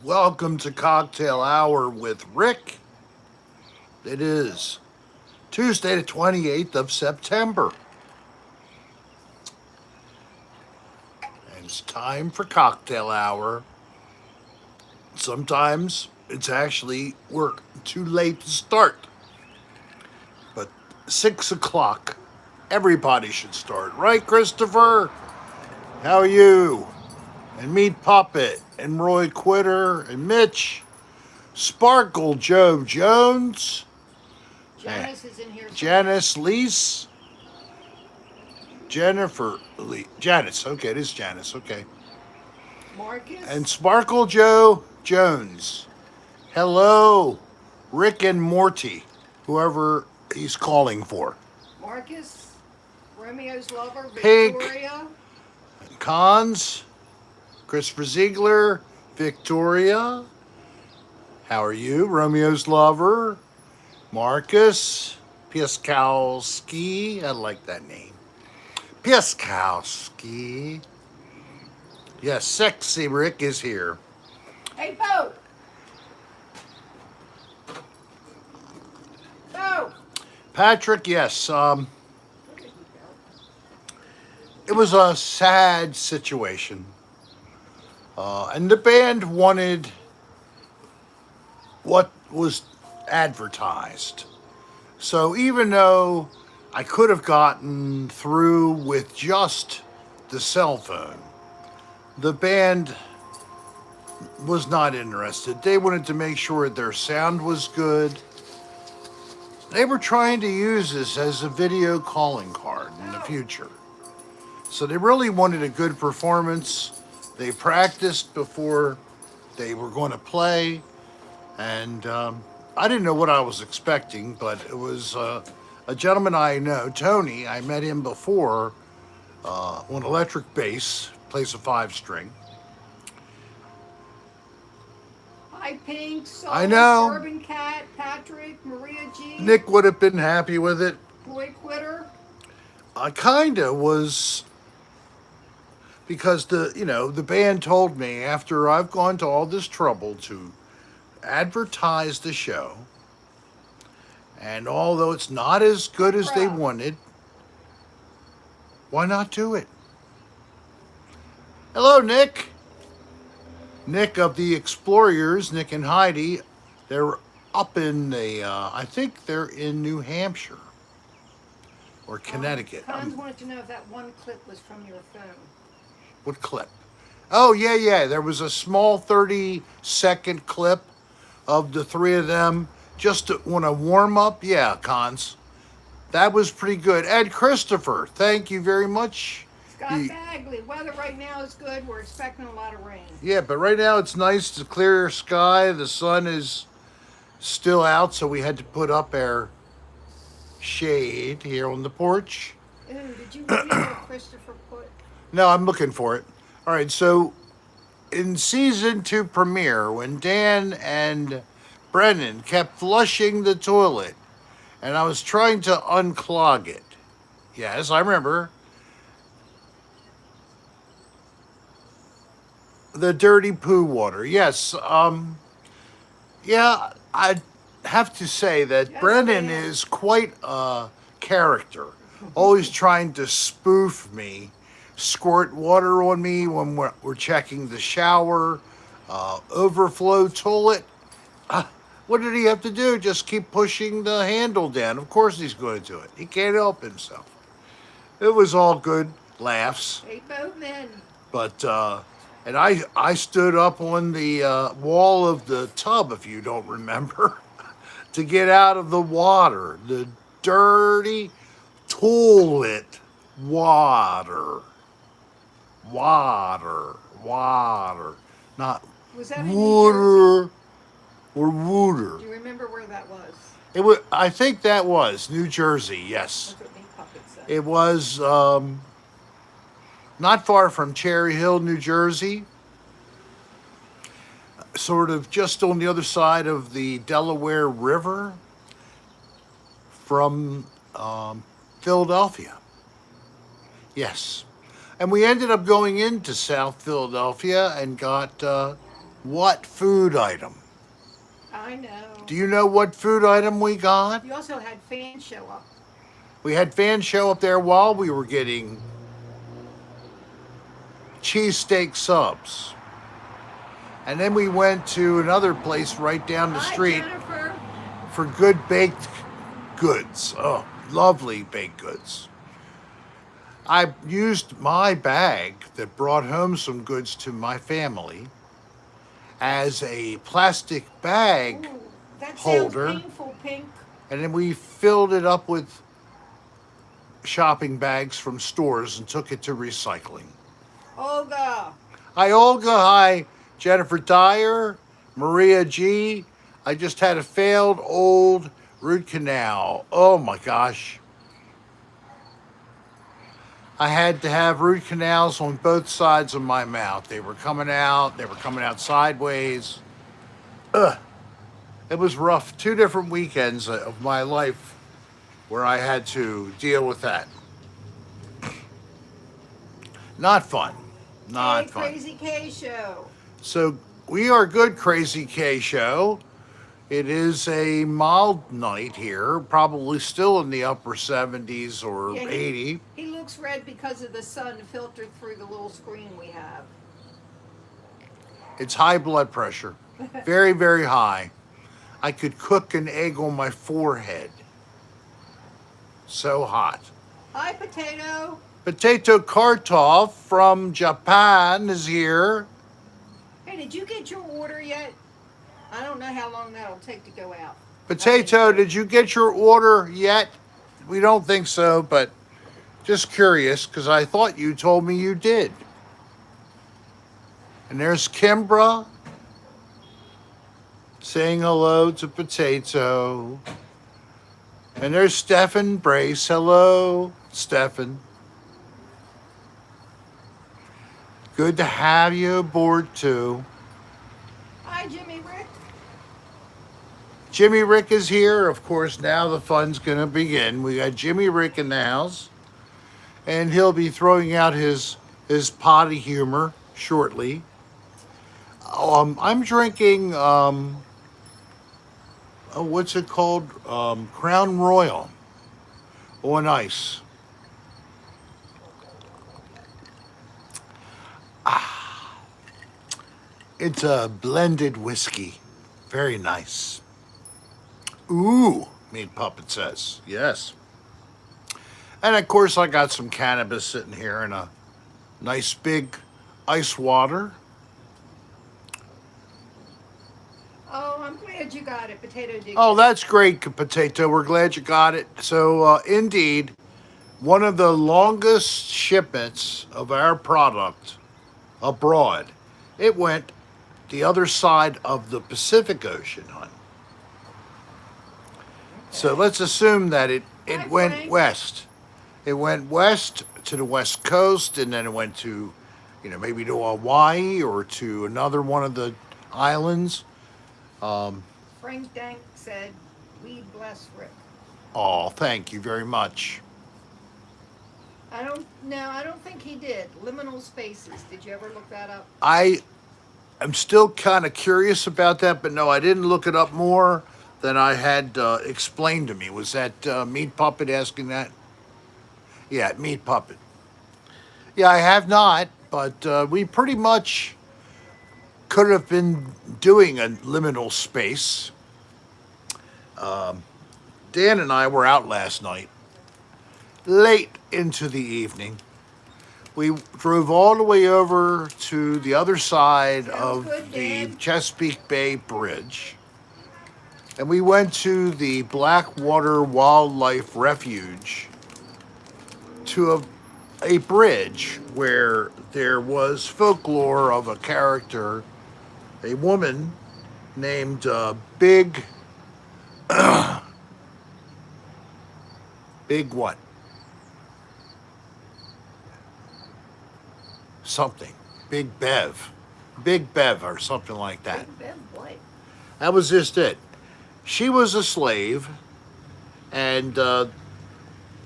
Welcome to Cocktail Hour with Rick. It is Tuesday, the 28th of September. And it's time for Cocktail Hour. Sometimes we're too late to start. But 6 o'clock, everybody should start. Right, Christopher? How are you? And Meat Puppet, and Roy Quitter, and Mitch, Sparkle Joe Jones, Janice is in here. Janice Lease, Jennifer Lee, Janice, okay, it is Janice, okay. Marcus. And Sparkle Joe Jones. Hello, Rick and Morty, whoever he's calling for. Marcus. Romeo's lover. Pink. Victoria. Cons, Christopher Ziegler, Victoria. How are you? Romeo's lover, Marcus, Piaskowski. I like that name. Piaskowski. Yes, sexy Rick is here. Hey, Bo. Bo. Patrick, yes. It was a sad situation. And the band wanted what was advertised. So even though I could have gotten through with just the cell phone, the band was not interested. They wanted to make sure their sound was good. They were trying to use this as a video calling card in the future. So they really wanted a good performance. They practiced before they were going to play, and I didn't know what I was expecting, but it was a gentleman I know, Tony. I met him before on electric bass, plays a 5-string. Hi, Pink. Soul, I know. Urban Cat. Patrick. Maria G. Nick would have been happy with it. Roy Quitter. I kind of was, because the band told me after I've gone to all this trouble to advertise the show, and although it's not as good as they wanted, why not do it? Hello, Nick. Nick of the Explorers, Nick and Heidi. They're up in I think they're in New Hampshire or Connecticut. Cons wanted to know if that one clip was from your phone. What clip? Oh, yeah. There was a small 30-second clip of the three of them just to want to warm up. Yeah, Cons. That was pretty good. Ed Christopher, thank you very much. Scott Bagley. Weather right now is good. We're expecting a lot of rain. Yeah, but right now it's nice, it's a clear sky. The sun is still out, so we had to put up our shade here on the porch. Ooh, did you read what Christopher put? No, I'm looking for it. All right, so in season 2 premiere, when Dan and Brennan kept flushing the toilet, and I was trying to unclog it. Yes, I remember. The dirty poo water. Yes. Yeah, I have to say that Yes, Brennan ma'am. is quite a character. Always trying to spoof me, squirt water on me when we're checking the shower, overflow toilet. What did he have to do? Just keep pushing the handle down. Of course he's going to do it. He can't help himself. It was all good laughs. Hey, Boatman. But, and I stood up on the wall of the tub, if you don't remember, to get out of the water. The dirty toilet water. Water. Not Was that in New water or wooter. Do you remember where that was? It was, I think that was New Jersey, yes. That's what Meat Puppet said. It was not far from Cherry Hill, New Jersey. Sort of just on the other side of the Delaware River from Philadelphia. Yes. And we ended up going into South Philadelphia and got What food item? I know. Do you know what food item we got? You also had fans show up. We had fans show up there while we were getting cheesesteak subs. And then we went to another place right down the Hi, street Jennifer. for good baked goods. Oh, lovely baked goods. I used my bag that brought home some goods to my family as a plastic bag Ooh, that holder. sounds painful, Pink. And then we filled it up with shopping bags from stores and took it to recycling. Olga. Hi, Olga. Hi, Jennifer Dyer, Maria G. I just had a failed old root canal. Oh my gosh. I had to have root canals on both sides of my mouth. They were coming out sideways. Ugh. It was rough. 2 different weekends of my life where I had to deal with that. Not fun. Not Hey, fun. Crazy K Show. So we are good, Crazy K Show. It is a mild night here, probably still in the upper 70s or Yeah, 80. He looks red because of the sun filtered through the little screen we have. It's high blood pressure. Very, very high. I could cook an egg on my forehead. So hot. Hi, Potato. Potato Kartoff from Japan is here. Hey, did you get your order yet? I don't know how long that'll take to go out. Potato, did you get your order yet? We don't think so, but just curious because I thought you told me you did. And there's Kimbra saying hello to Potato. And there's Stefan Brace. Hello, Stefan. Good to have you aboard too. Hi, Jimmy Rick. Jimmy Rick is here. Of course, now the fun's going to begin. We got Jimmy Rick in the house. And he'll be throwing out his potty humor shortly. I'm drinking, what's it called? Crown Royal on ice. It's a blended whiskey. Very nice. Ooh, Meat Puppet says. Yes. And of course, I got some cannabis sitting here in a nice big ice water. Oh, I'm glad you got it, Potato. Did Oh, that's great, Potato. We're glad you got it. So, indeed, one of the longest shipments of our product abroad, it went the other side of the Pacific Ocean, hon. So let's assume that it Hi, went Frank. west. It went west to the west coast, and then it went to, maybe to Hawaii or to another one of the islands. Frank Dank said, "We bless Rick." Oh, thank you very much. I don't think he did. Liminal spaces. Did you ever look that up? I'm still kind of curious about that, but no, I didn't look it up more than I had explained to me. Was that Meat Puppet asking that? Yeah, Meat Puppet. Yeah, I have not, but we pretty much could have been doing a liminal space. Dan and I were out last night, late into the evening. We drove all the way over to the other side Sounds of good, the Dan. Chesapeake Bay Bridge. And we went to the Blackwater Wildlife Refuge to a bridge where there was folklore of a character, a woman named Big what? Something. Big Bev. Big Bev or something like that. Big Ben White. That was just it. She was a slave, and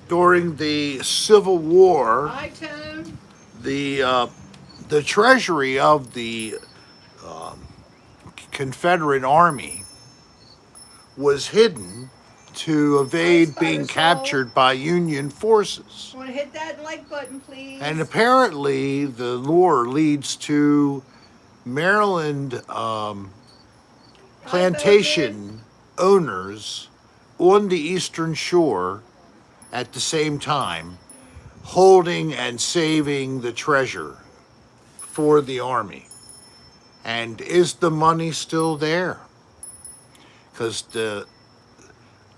during the Civil War, Hi, Tone. the treasury of the Confederate army was hidden to evade being captured by Union forces. Want to hit that like button, please? And apparently, the lore leads to Maryland plantation owners on the eastern shore at the same time holding and saving the treasure for the army. And is the money still there? Because the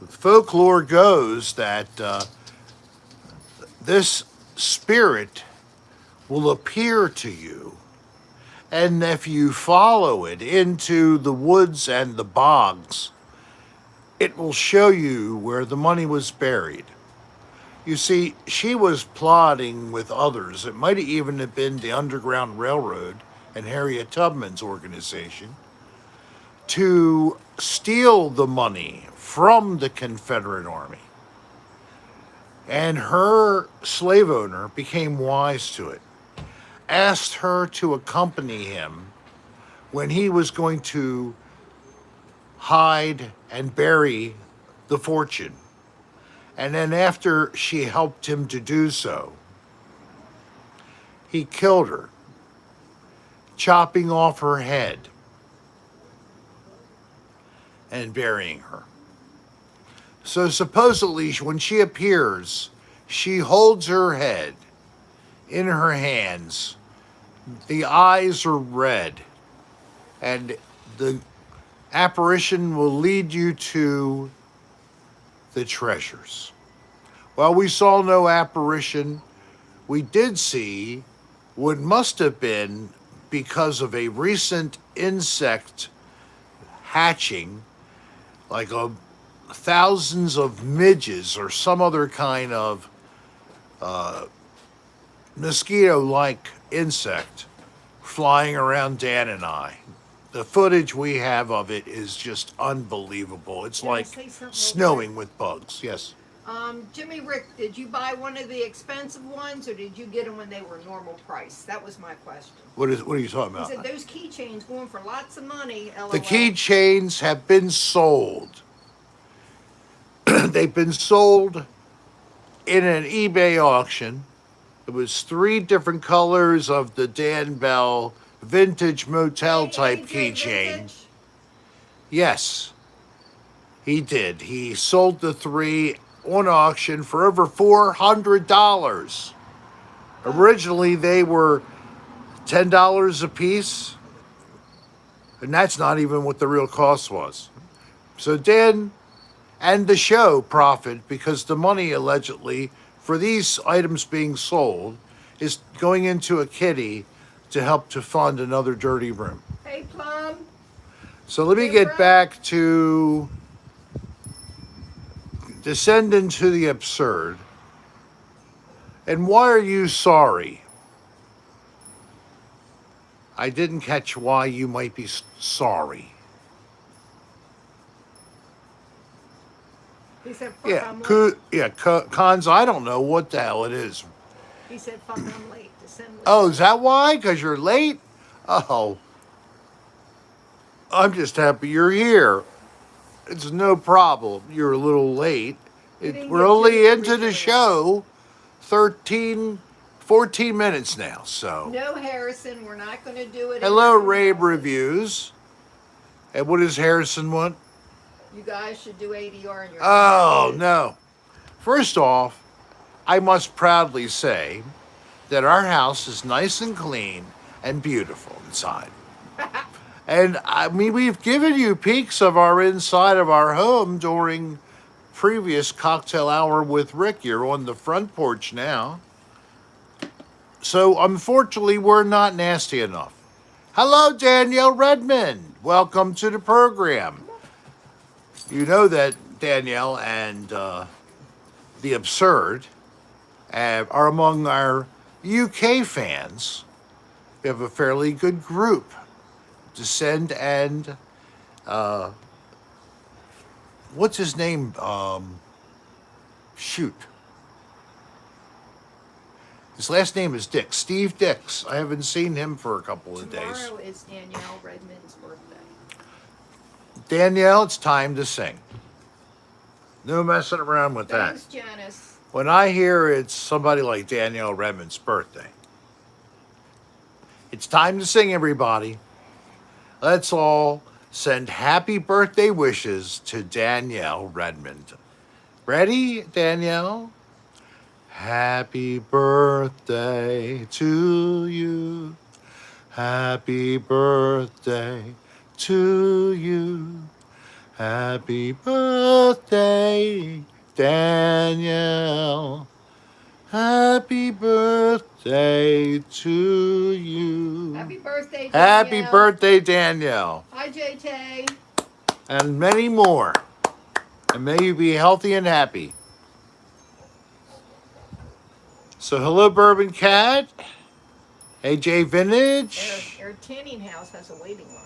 folklore goes that this spirit will appear to you, and if you follow it into the woods and the bogs, it will show you where the money was buried. You see, she was plotting with others. It might even have been the Underground Railroad and Harriet Tubman's organization to steal the money from the Confederate Army. And her slave owner became wise to it, asked her to accompany him when he was going to hide and bury the fortune. And then after she helped him to do so, he killed her, chopping off her head and burying her. So supposedly when she appears, she holds her head in her hands. The eyes are red, and the apparition will lead you to the treasures. While we saw no apparition, we did see what must have been because of a recent insect hatching, like thousands of midges or some other kind of mosquito-like insect flying around Dan and I. The footage we have of it is just unbelievable. It's like snowing with bugs. Yes. Jimmy Rick, did you buy one of the expensive ones, or did you get them when they were normal price? That was my question. What are you talking about? He said those keychains going for lots of money. LOL. The keychains have been sold. They've been sold in an eBay auction. It was 3 different colors of the Dan Bell vintage motel type keychain. Yes, he did. He sold the 3 on auction for over $400. Originally, they were $10 a piece, and that's not even what the real cost was. So Dan and the show profit because the money allegedly for these items being sold is going into a kitty to help to fund another dirty room. Hey, Plum. So let me get back to descend into the absurd. And why are you sorry? I didn't catch why you might be sorry. He said, fuck, Yeah, I'm late. cons, I don't know what the hell it is. He said, fuck, I'm late. Descend with Oh, is that why? Because you're late? Oh. I'm just happy you're here. It's no problem. You're a little late. We're only into the show 14 minutes now, so. No, Harrison, we're not going to do it. Hello, Rave Reviews. And what does Harrison want? You guys should do ADR in your Oh, no. First off, I must proudly say that our house is nice and clean and beautiful inside. And I mean, we've given you peeks of our inside of our home during previous cocktail hour with Rick. You're on the front porch now. So unfortunately, we're not nasty enough. Hello, Danielle Redmond. Welcome to the program. You know that Danielle and The Absurd are among our UK fans. We have a fairly good group. Descend and what's his name? Shoot. His last name is Dix. Steve Dix. I haven't seen him for a couple of days. Tomorrow is Danielle Redmond's birthday. Danielle, it's time to sing. No messing around with Thanks, that. Janice. When I hear it's somebody like Danielle Redmond's birthday, it's time to sing, everybody. Let's all send happy birthday wishes to Danielle Redmond. Ready, Danielle? Happy birthday to you. Happy birthday to you. Happy birthday, Danielle. Happy birthday to you. Happy birthday, Danielle. Happy birthday, Danielle. Hi, JT. And many more. And may you be healthy and happy. So, hello, Bourbon Cat. AJ Vintage. Our tanning house has a waiting line.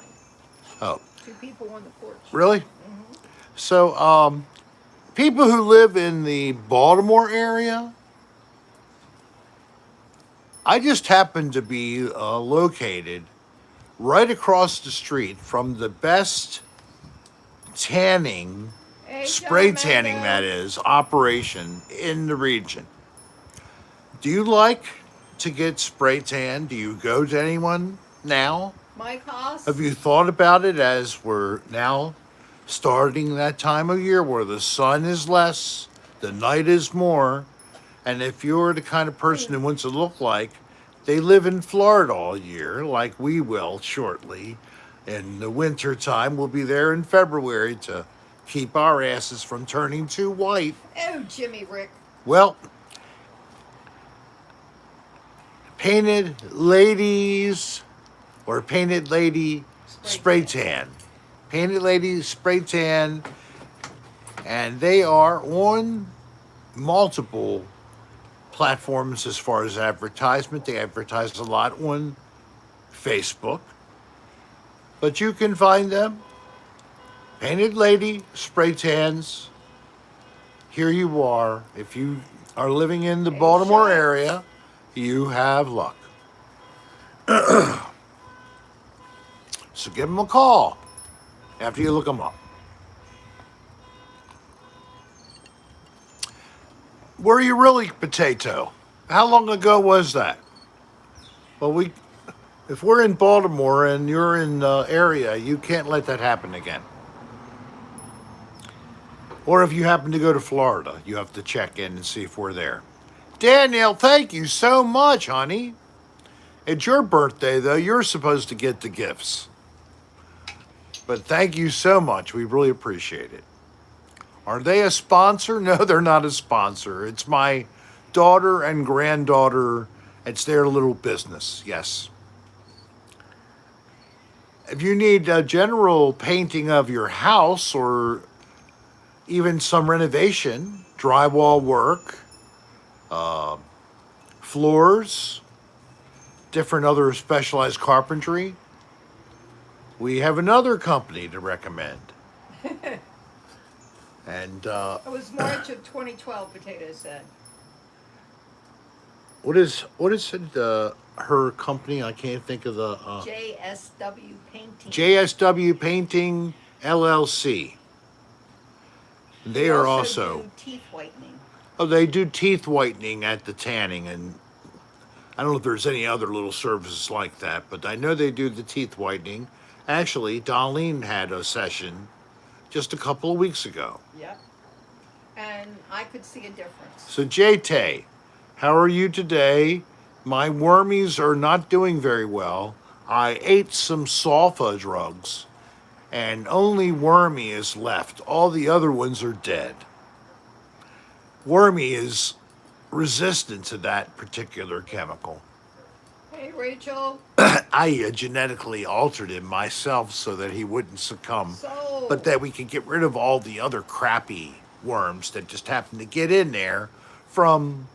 Oh, 2 people on the porch. really? So, people who live in the Baltimore area, I just happen to be located right across the street from the best tanning, Hey, spray John tanning Mango. that is, operation in the region. Do you like to get spray tan? Do you go to anyone now? Mike Haas. Have you thought about it as we're now starting that time of year where the sun is less, the night is more, and if you're the kind of person who wants to look like they live in Florida all year, like we will shortly, in the winter time, we'll be there in February to keep our asses from turning too white. Oh, Jimmy Rick. Well, Painted Ladies or Painted Lady Spray Tan. Painted Lady Spray Tan, and they are on multiple platforms as far as advertisement. They advertise a lot on Facebook, but you can find them. Painted Lady Spray Tans. Here you are. If you are living in the Baltimore shots. area, you have luck. So give them a call after you look them up. Were you really, Potato? How long ago was that? Well, if we're in Baltimore and you're in the area, you can't let that happen again. Or if you happen to go to Florida, you have to check in and see if we're there. Danielle, thank you so much, honey. It's your birthday, though. You're supposed to get the gifts. But thank you so much. We really appreciate it. Are they a sponsor? No, they're not a sponsor. It's my daughter and granddaughter. It's their little business, yes. If you need a general painting of your house or even some renovation, drywall work, floors, different other specialized carpentry, we have another company to recommend. And It was March of 2012, Potato said. what is it? Her company? I can't think of the JSW Painting. JSW Painting LLC. They are also do teeth whitening. oh, they do teeth whitening at the tanning, and I don't know if there's any other little services like that, but I know they do the teeth whitening. Actually, Darlene had a session just a couple of weeks ago. Yep. And I could see a difference. So, JT, how are you today? My wormies are not doing very well. I ate some sulfa drugs, and only Wormy is left. All the other ones are dead. Wormy is resistant to that particular chemical. Hey, Rachel. I genetically altered him myself so that he wouldn't succumb, So, but that we could get rid of all the other crappy worms that just happen to get in there from,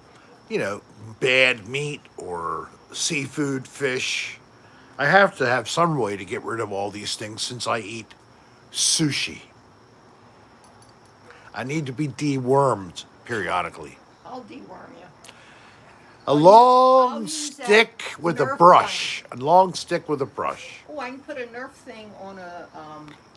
bad meat or seafood, fish. I have to have some way to get rid of all these things since I eat sushi. I need to be dewormed periodically. I'll deworm you. A I'll long use that stick with a Nerf brush. A long stick with a brush. gun. Oh, I can put a Nerf thing on a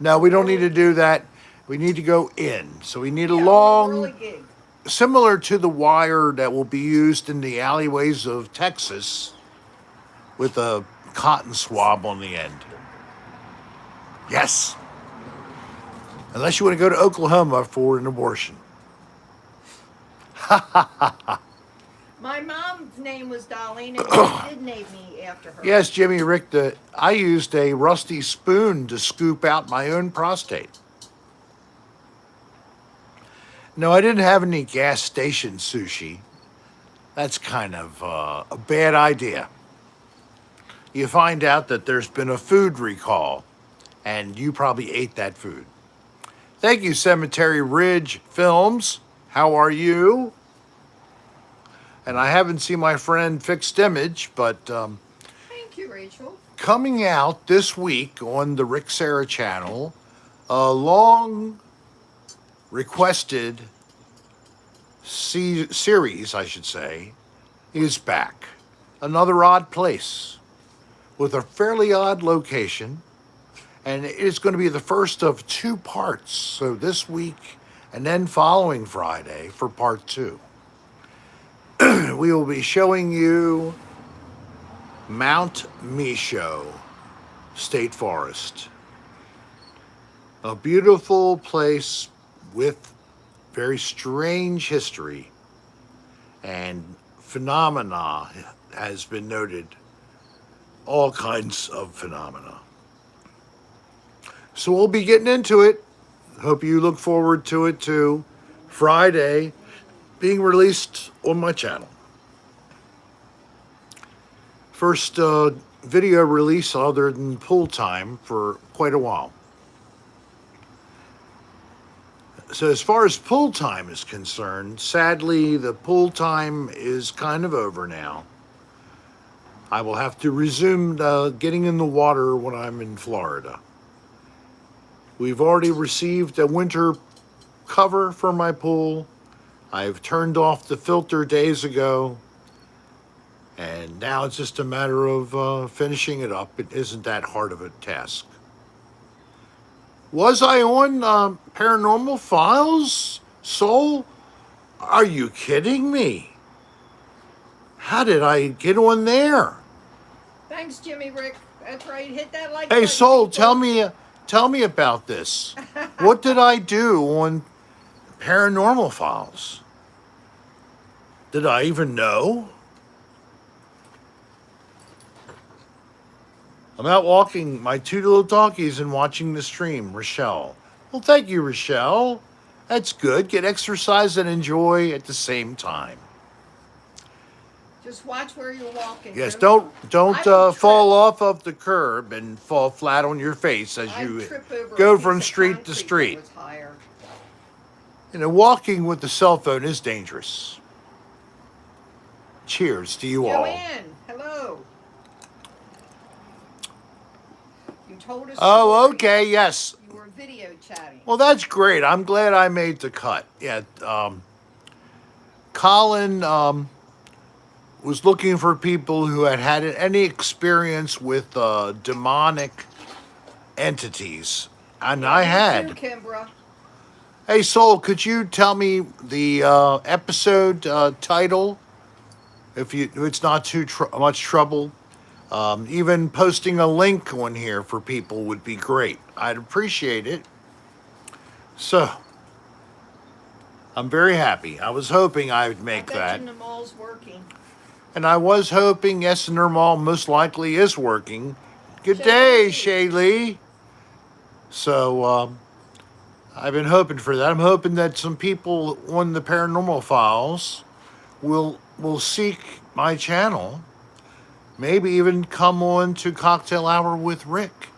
No, we don't need to whirly- do that. We need to go in. So we need a yeah, on a long, whirligig. similar to the wire that will be used in the alleyways of Texas with a cotton swab on the end. Yes. Unless you want to go to Oklahoma for an abortion. My mom's name was Darlene, and she did name me after her. Yes, Jimmy Rick, I used a rusty spoon to scoop out my own prostate. No, I didn't have any gas station sushi. That's kind of a bad idea. You find out that there's been a food recall, and you probably ate that food. Thank you, Cemetery Ridge Films. How are you? And I haven't seen my friend Fixed Image, but Thank you, Rachel. coming out this week on the Rick Serra channel, a long requested series, I should say, is back. Another odd place with a fairly odd location, and it is going to be the first of 2 parts. So this week and then following Friday for part 2. We will be showing you Mount Micho State Forest. A beautiful place with very strange history, and phenomena has been noted. All kinds of phenomena. So we'll be getting into it. Hope you look forward to it too. Friday, being released on my channel. First video release other than pool time for quite a while. So as far as pool time is concerned, sadly the pool time is kind of over now. I will have to resume getting in the water when I'm in Florida. We've already received a winter cover for my pool. I've turned off the filter days ago, and now it's just a matter of finishing it up. It isn't that hard of a task. Was I on Paranormal Files, Soul? Are you kidding me? How did I get on there? Thanks, Jimmy Rick. That's right. Hit that like Hey, button, Soul, people. tell me about this. What did I do on Paranormal Files? Did I even know? I'm out walking my 2 little doggies and watching the stream, Rochelle. Well, thank you, Rochelle. That's good. Get exercise and enjoy at the same time. Just watch where you're walking. Yes, I don't would fall trip. off of the curb and fall flat on your face as I'd you trip over go a piece from of street to concrete street. that was higher. You know, walking with the cell phone is dangerous. Cheers to you all. Joanne, hello. You told us. Oh, okay, yes. You were video chatting. Well, that's great. I'm glad I made the cut. Yeah, Colin was looking for people who had any experience with demonic entities, and I Me had. too, Kimbra. Hey, Soul, could you tell me the episode title? If it's not too much trouble. Even posting a link on here for people would be great. I'd appreciate it. So, I'm very happy. I was hoping I would make I that. bet you the mall's working. And I was hoping, yes, Normal most likely is working. Good day, Shaylee. So, I've been hoping for that. I'm hoping that some people on the Paranormal Files will seek my channel. Maybe even come on to Cocktail Hour with Rick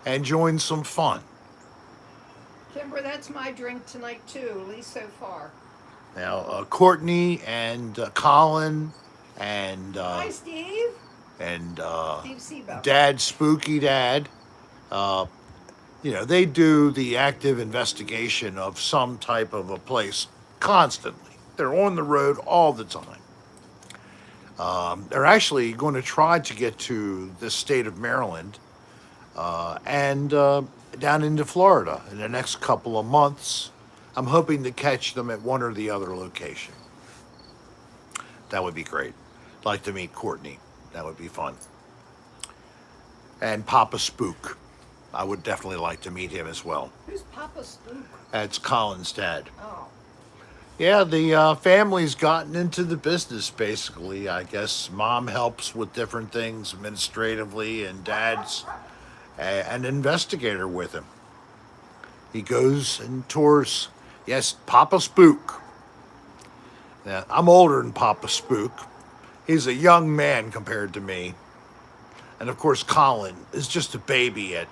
and join some fun. Kimbra, that's my drink tonight too, at least so far. Now, Courtney and Colin and Hi, Steve. and Steve Seabout. Dad, Spooky Dad, they do the active investigation of some type of a place constantly. They're on the road all the time. They're actually going to try to get to the state of Maryland and down into Florida in the next couple of months. I'm hoping to catch them at one or the other location. That would be great. I'd like to meet Courtney. That would be fun. And Papa Spook. I would definitely like to meet him as well. Who's Papa Spook? That's Colin's dad. Oh. Yeah, the family's gotten into the business basically. I guess mom helps with different things administratively, and dad's an investigator with him. He goes and tours. Yes, Papa Spook. Now, I'm older than Papa Spook. He's a young man compared to me. And of course, Colin is just a baby at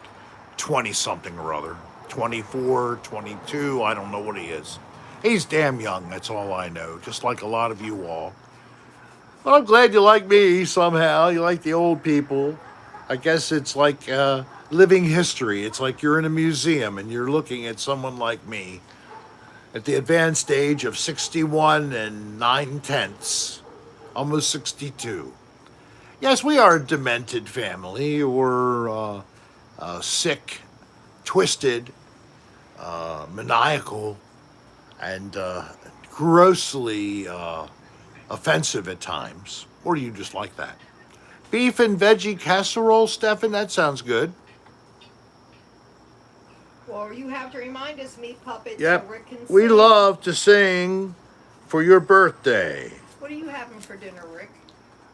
20 something or other. 24, 22, I don't know what he is. He's damn young, that's all I know, just like a lot of you all. Well, I'm glad you like me somehow. You like the old people. I guess it's like living history. It's like you're in a museum and you're looking at someone like me at the advanced age of 61 and 9/10, almost 62. Yes, we are a demented family, or sick, twisted, maniacal, and grossly offensive at times. Or do you just like that? Beef and veggie casserole, Stefan? That sounds good. Well, you have to remind us, meat puppet, Yep. so Rick can We sing. love to sing for your birthday. What are you having for dinner, Rick?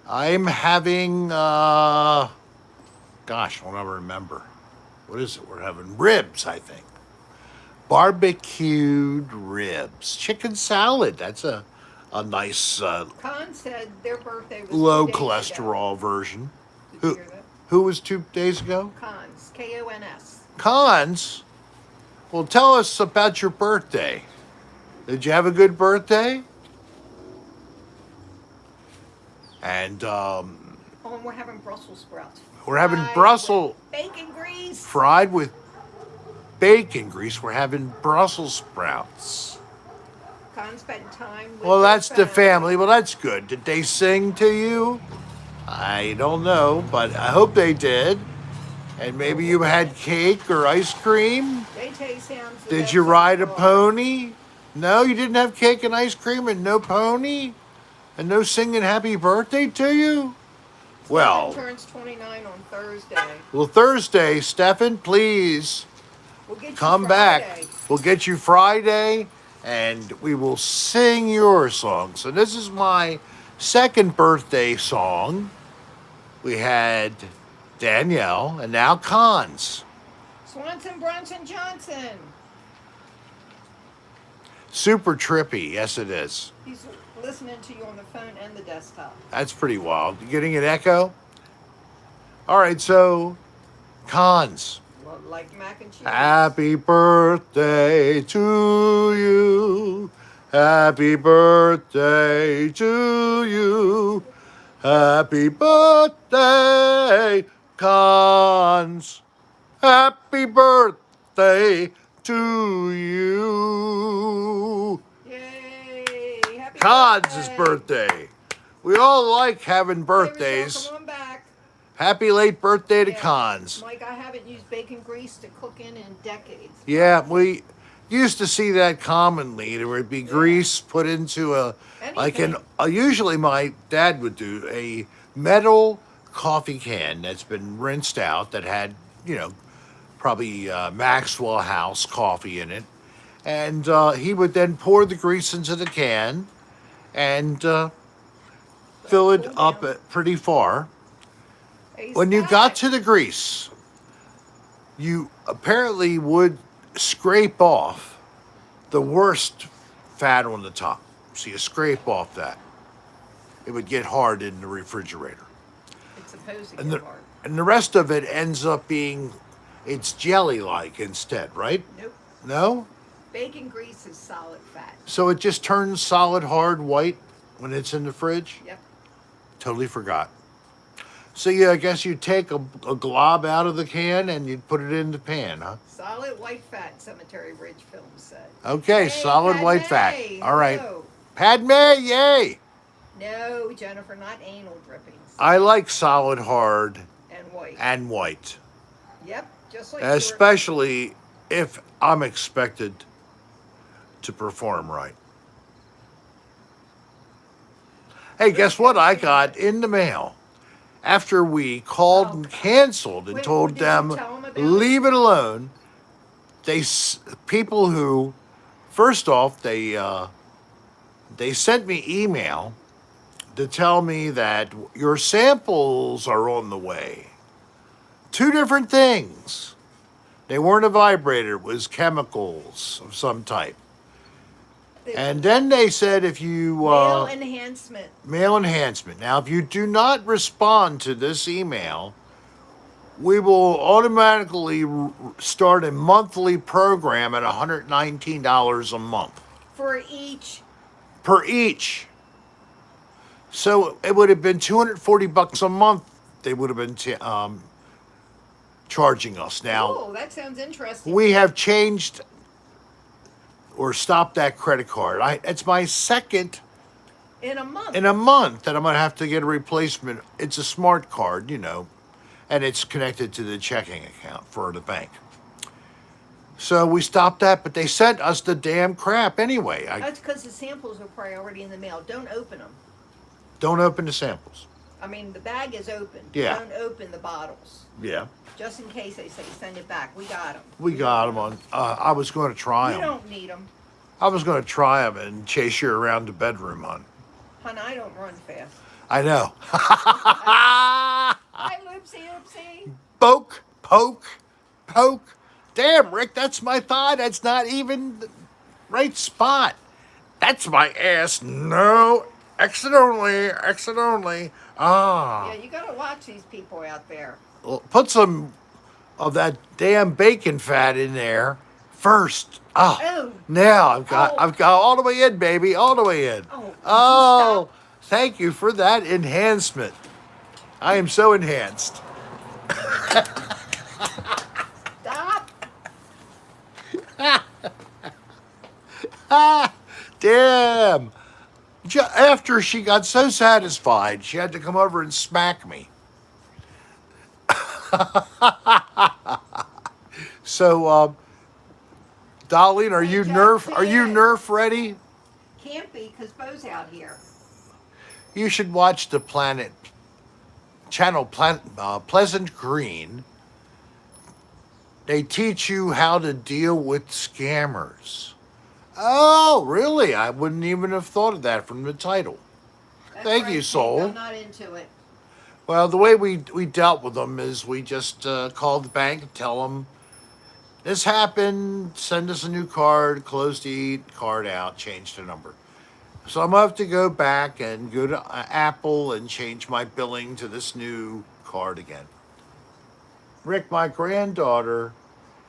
I'm having, gosh, I'll never remember. What is it? We're having ribs, I think. Barbecued ribs. Chicken salad. That's a nice Con said their birthday was low 2 days cholesterol ago. version. Did Who, you hear that? who was 2 days ago? Cons, K-O-N-S. Cons? Well, tell us about your birthday. Did you have a good birthday? And Oh, and we're having Brussels sprouts. we're having Fried Brussels with bacon grease. fried with bacon grease. We're having Brussels sprouts. Con spent time with Well, their that's the family. Well, that's good. Did they sing to you? I don't know, but I hope they did. And maybe you had cake or ice cream. They taste sounds the Did best you so ride a far. pony? No, you didn't have cake and ice cream and no pony? And no singing happy birthday to you? Well, Stephen turns 29 on Thursday. well, Thursday, Stefan, please We'll get you come back. Friday. We'll get you Friday and we will sing your song. So this is my second birthday song. We had Danielle and now Cons. Swanson, Brunson, Johnson. Super trippy. Yes, it is. He's listening to you on the phone and the desktop. That's pretty wild. You getting an echo? All right, so Cons. Well, like mac and cheese. Happy birthday to you. Happy birthday to you. Happy birthday, Cons. Happy birthday to you. Yay! Happy Cons' birthday. We all like having Hey, birthdays. Michelle, come on back. Happy late birthday to Yeah. Cons. Like, I haven't used bacon grease to cook in decades. Yeah, we used to see that commonly. There would be grease put into Anything. usually my dad would do a metal coffee can that's been rinsed out that had, probably Maxwell House coffee in it. And he would then pour the grease into the can and fill it cool up down. pretty far. Hey, When you Scott. got to the grease, you apparently would scrape off the worst fat on the top. So you scrape off that. It would get hard in the refrigerator. It's supposed to And get the, hard. and the rest of it ends up being, it's jelly-like instead, right? Nope. No? Bacon grease is solid fat. So it just turns solid, hard, white when it's in the fridge? Yep. Totally forgot. So yeah, I guess you'd take a glob out of the can and you'd put it in the pan, huh? Solid white fat, Cemetery Ridge Film said. Okay, Hey, solid white fat. Padme, All right. hello. Padme, yay! No, Jennifer, not anal drippings. I like solid hard And white. and white, Yep, just like especially if I'm expected to perform right. Hey, guess what I got in the mail? After we called and canceled and Wait, told did you them, tell 'em about leave it alone, people who, first off, they sent me email to tell me that your samples are on the way. Two different things. They weren't a vibrator, it was chemicals of some type. And then they said if you Male enhancement. mail enhancement. Now, if you do not respond to this email, we will automatically start a monthly program at $119 a month For each. per each. So it would have been $240 a month. They would have been charging us. Now, Oh, that sounds interesting. we have changed or stopped that credit card. It's my second in a month. that I'm going to have to get a replacement. It's a smart card, you know, and it's connected to the checking account for the bank. So we stopped that, but they sent us the damn crap anyway. That's because the samples are probably already in the mail. Don't open them. Don't open the samples. I mean, the bag is open. Yeah. Don't open the bottles. Yeah. Just in case they say send it back. We got them. We got them on. I was going to try You them. don't need them. I was going to try them and chase you around the bedroom, hon. Hon, I don't run fast. I know. Hi, Loopsy, Oopsie. Poke, poke, poke. Damn, Rick, that's my thigh. That's not even the right spot. That's my ass. No. Exit only. Exit only. Ah. Yeah, you gotta watch these people out there. Well, put some of that damn bacon fat in there first. Ah. Oh. Now I've got Oh. all the way in, baby. All the way in. Oh, did you Oh. stop? Thank you for that enhancement. I am so enhanced. Stop. Damn. After she got so satisfied, she had to come over and smack me. So, Darlene, are you Nerf ready? Can't be, because Bo's out here. You should watch the channel Pleasant Green. They teach you how to deal with scammers. Oh, really? I wouldn't even have thought of that from the title. That's Thank right, you, Pink, Soul. I'm not into it. Well, the way we dealt with them is we just called the bank and tell them this happened, send us a new card, close the card out, change the number. So I'm going to have to go back and go to Apple and change my billing to this new card again. Rick, my granddaughter,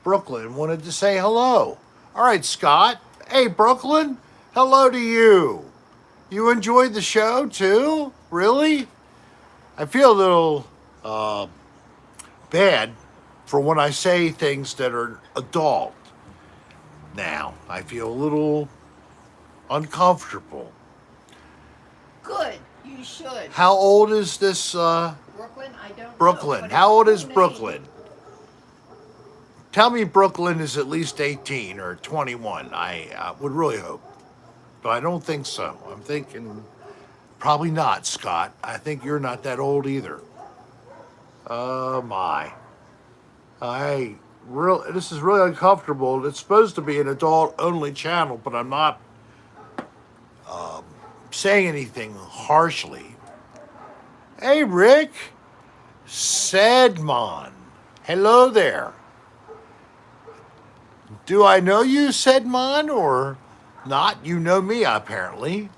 Brooklyn, wanted to say hello. All right, Scott. Hey, Brooklyn, hello to you. You enjoyed the show too? Really? I feel a little bad for when I say things that are adult. Now, I feel a little uncomfortable. Good. You should. How old is this Brooklyn, I don't know. Brooklyn? but How it's old is her name. Brooklyn? Tell me Brooklyn is at least 18 or 21. I would really hope. But I don't think so. I'm thinking probably not, Scott. I think you're not that old either. Oh, my. This is really uncomfortable. It's supposed to be an adult-only channel, but I'm not saying anything harshly. Hey, Rick. Sedmon. Hello there. Do I know you, Sedmon, or not? You know me, apparently.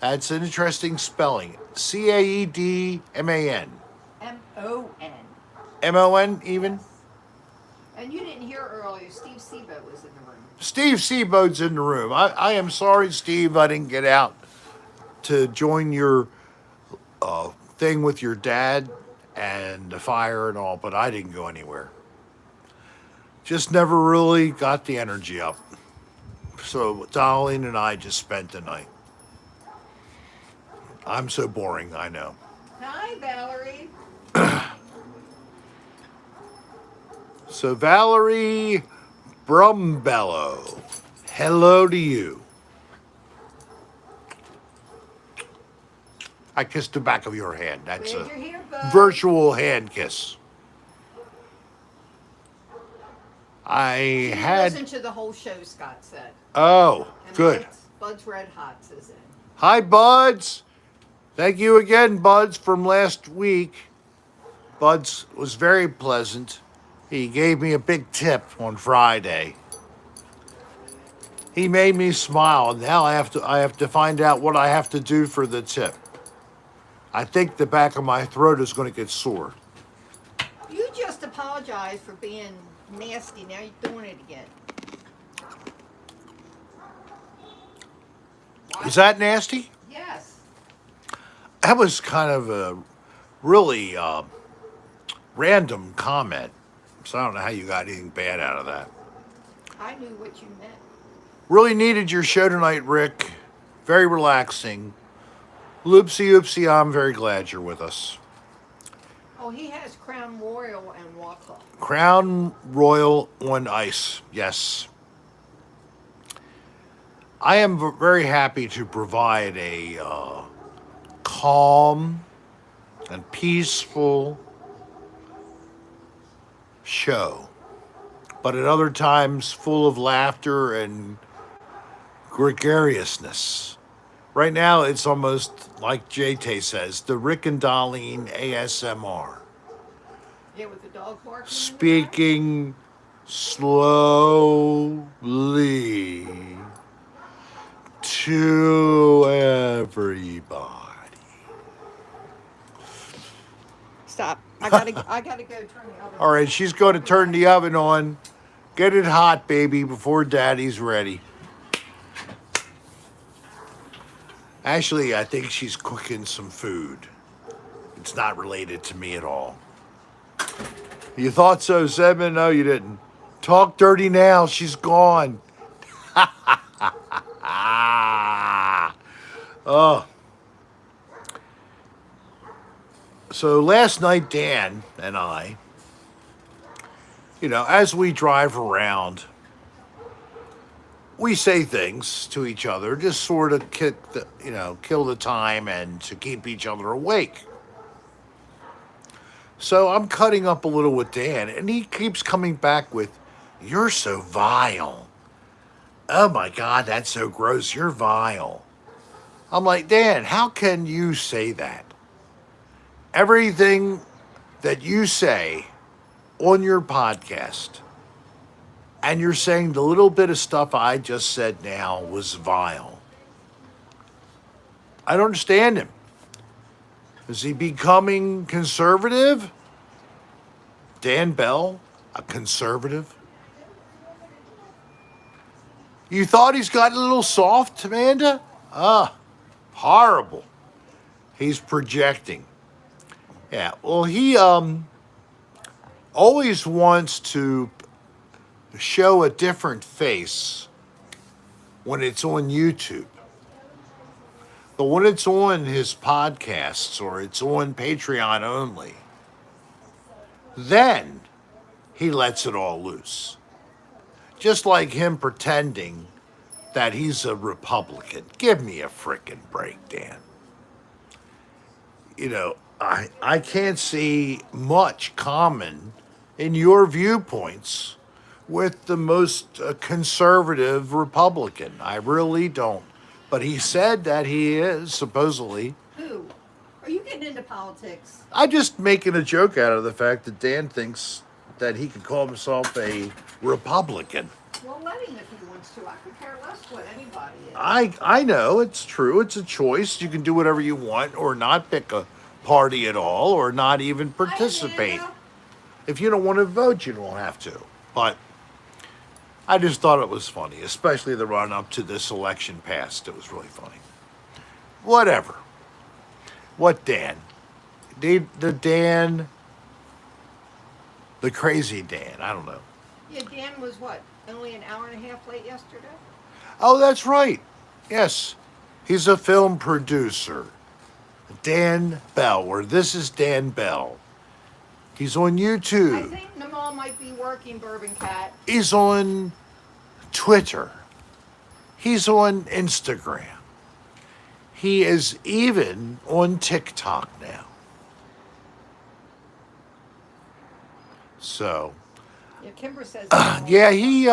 That's an interesting spelling. Caedman. M-O-N. M-O-N, even? And you didn't hear earlier, Steve Sebo was in the room. Steve Seaboat's in the room. I am sorry, Steve, I didn't get out to join your thing with your dad and the fire and all, but I didn't go anywhere. Just never really got the energy up. So Darlene and I just spent the night. I'm so boring, I know. Hi, Valerie. So, Valerie Brumbello, hello to you. I kissed the back of your hand. That's Glad a you're here, bud. virtual hand kiss. She I had. listened to the whole show, Scott said. Oh, And good. Bud's Red Hots is in. Hi, Buds. Thank you again, Buds, from last week. Buds was very pleasant. He gave me a big tip on Friday. He made me smile, and now I have to find out what I have to do for the tip. I think the back of my throat is going to get sore. You just apologized for being nasty. Now you're doing it again. Is that nasty? Yes. That was kind of a really random comment. So I don't know how you got anything bad out of that. I knew what you meant. Really needed your show tonight, Rick. Very relaxing. Loopsy oopsie, I'm very glad you're with us. Oh, he has Crown Royal and Waca. Crown Royal on ice, yes. I am very happy to provide a calm and peaceful show, but at other times full of laughter and gregariousness. Right now, it's almost like JT says, the Rick and Darlene ASMR. Yeah, with the dog barking. Speaking slowly to everybody. Stop. I gotta go turn the oven. All right, she's going to turn the oven on. Get it hot, baby, before Daddy's ready. Actually, I think she's cooking some food. It's not related to me at all. You thought so, Seven? No, you didn't. Talk dirty now. She's gone. Oh. So last night, Dan and I, as we drive around, we say things to each other, just sort of kill the time and to keep each other awake. So I'm cutting up a little with Dan, and he keeps coming back with, "You're so vile. Oh my God, that's so gross. You're vile." I'm like, Dan, how can you say that? Everything that you say on your podcast, and you're saying the little bit of stuff I just said now was vile. I don't understand him. Is he becoming conservative? Dan Bell, a conservative? You thought he's gotten a little soft, Amanda? Horrible. He's projecting. Yeah, well, he always wants to show a different face when it's on YouTube. But when it's on his podcasts or it's on Patreon only, then he lets it all loose. Just like him pretending that he's a Republican. Give me a frickin' break, Dan. I can't see much common in your viewpoints with the most conservative Republican. I really don't. But he said that he is, supposedly. Who? Are you getting into politics? I'm just making a joke out of the fact that Dan thinks that he could call himself a Republican. Well, let him if he wants to. I could care less what anybody is. I know, it's true. It's a choice. You can do whatever you want or not pick a party at all or not even participate. Hi, Amanda. If you don't want to vote, you don't have to. But I just thought it was funny, especially the run up to this election past. It was really funny. Whatever. What Dan? The Dan, the crazy Dan. I don't know. Yeah, Dan was what? Only an hour and a half late yesterday? Oh, that's right. Yes. He's a film producer. Dan Bell, or This is Dan Bell. He's on I YouTube. think Namal might be working, Bourbon Cat. He's on Twitter. He's on Instagram. He is even on TikTok now. So, Yeah, Kimber says. yeah, he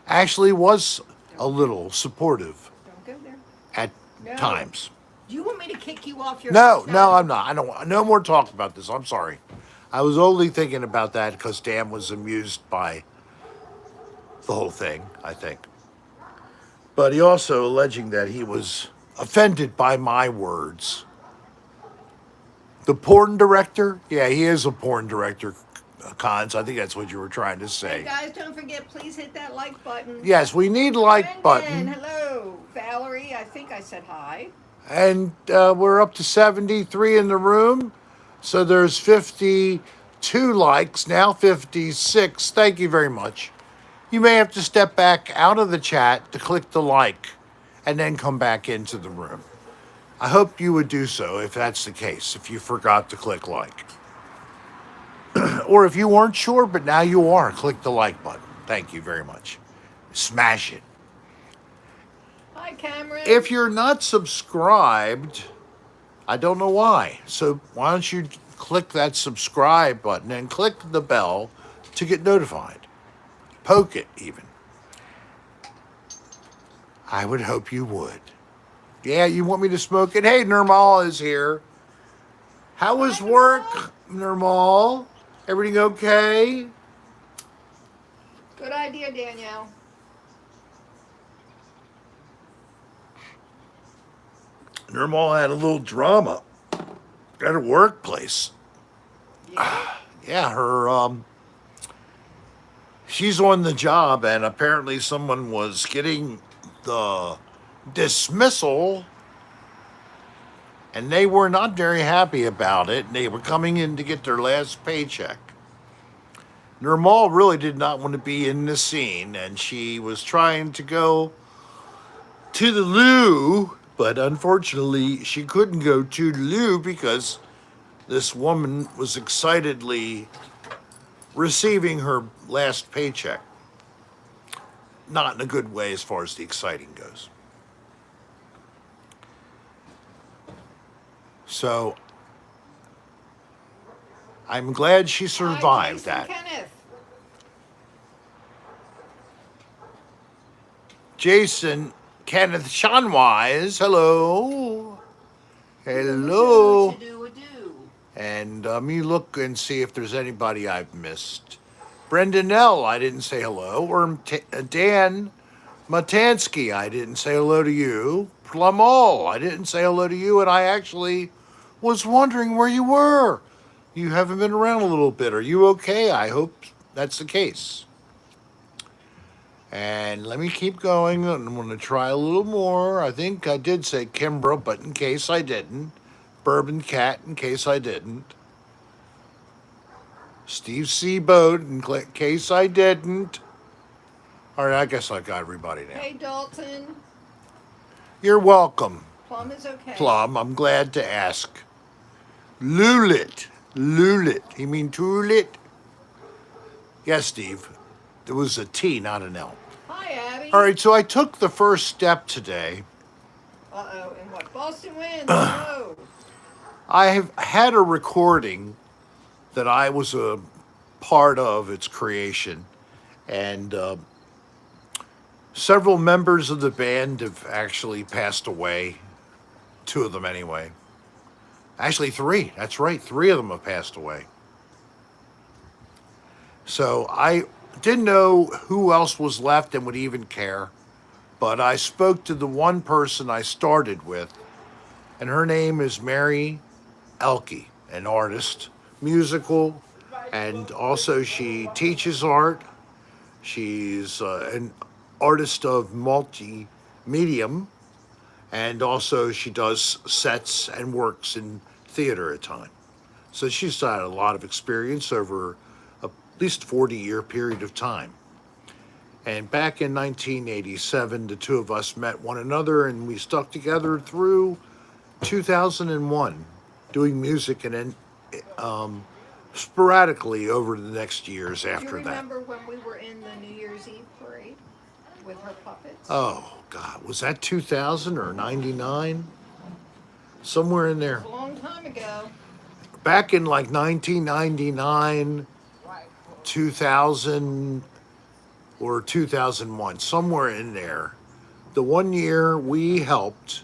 actually was a little supportive Don't go there. at No. times. Do you want me to kick you off your? No, step? no, I'm not. I don't. No more talk about this. I'm sorry. I was only thinking about that because Dan was amused by the whole thing, I think. But he also alleging that he was offended by my words. The porn director? Yeah, he is a porn director, Cons. I think that's what you were trying to Hey say. guys, don't forget, please hit that like button. Yes, we need like Brendan, button. hello. Valerie, I think I said hi. And we're up to 73 in the room. So there's 52 likes, now 56. Thank you very much. You may have to step back out of the chat to click the like and then come back into the room. I hope you would do so if that's the case, if you forgot to click like. Or if you weren't sure, but now you are, click the like button. Thank you very much. Smash it. Hi, Cameron. If you're not subscribed, I don't know why. So why don't you click that subscribe button and click the bell to get notified. Poke it even. I would hope you would. Yeah, you want me to smoke it? Hey, Nirmal is here. How was Hi, work, Nirmal? Everything okay? Good idea, Danielle. Nirmal had a little drama at her workplace. Yeah. Yeah, her she's on the job, and apparently someone was getting the dismissal, and they were not very happy about it. They were coming in to get their last paycheck. Nirmal really did not want to be in the scene, and she was trying to go to the loo, but unfortunately she couldn't go to the loo because this woman was excitedly receiving her last paycheck. Not in a good way as far as the exciting goes. So I'm glad she survived Hi, that. Jason Kenneth. Jason Kenneth Shanwise, hello. Hello. Do. And let me look and see if there's anybody I've missed. Brendan L., I didn't say hello. Or Dan Matansky, I didn't say hello to you. Plumall, I didn't say hello to you, and I actually was wondering where you were. You haven't been around a little bit. Are you okay? I hope that's the case. And let me keep going. I'm going to try a little more. I think I did say Kimbra, but in case I didn't. Bourbon Cat, in case I didn't. Steve Seaboat, in case I didn't. All right, I guess I got everybody now. Hey, Dalton. You're welcome, Plum is okay. Plum. I'm glad to ask. Lulit. Lulit. You mean Tulit? Yes, Steve. There was a T, not an L. Hi, Abby. All right, so I took the first step today. Uh-oh, and what? Boston wins. No. I have had a recording that I was a part of its creation, and several members of the band have actually passed away. 2 of them, anyway. Actually, 3. That's right. 3 of them have passed away. So I didn't know who else was left and would even care, but I spoke to the one person I started with, and her name is Mary Elke, an artist, musical, and also she teaches art. She's an artist of multi-medium, and also she does sets and works in theater at times. So she's had a lot of experience over at least 40-year period of time. And back in 1987, the 2 of us met one another, and we stuck together through 2001, doing music, and then sporadically over the next years Do you after that. remember when we were in the New Year's Eve parade with her puppets? Oh, God. Was that 2000 or 99? Somewhere in It there. was a long time ago. Back in like 1999, 2000, or 2001, somewhere in there. The one year we helped,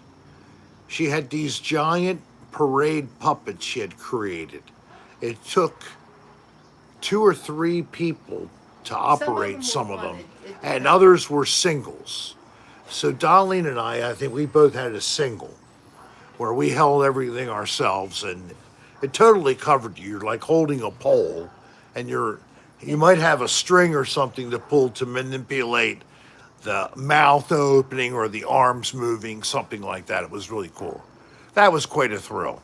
she had these giant parade puppets she had created. It took 2 or 3 people to operate some of them, and others were singles. So Darlene and I think we both had a single where we held everything ourselves, and it totally covered you. You're like holding a pole, and you might have a string or something to pull to manipulate the mouth opening or the arms moving, something like that. It was really cool. That was quite a thrill.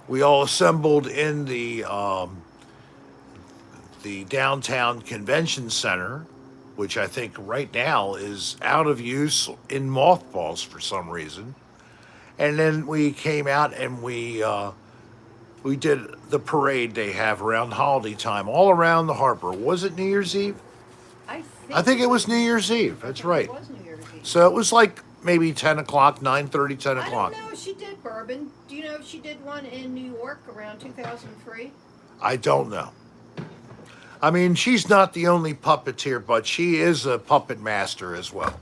We all assembled in the downtown convention center, which I think right now is out of use in mothballs for some reason. And then we came out and we did the parade they have around holiday time all around the harbor. Was it New Year's Eve? I think it was New Year's Eve. That's right. It was New Year's Eve. So it was like maybe 10 o'clock, 9:30, 10 o'clock. I don't know if she did Bourbon. Do you know if she did one in New York around 2003? I don't know. I mean, she's not the only puppeteer, but she is a puppet master as well.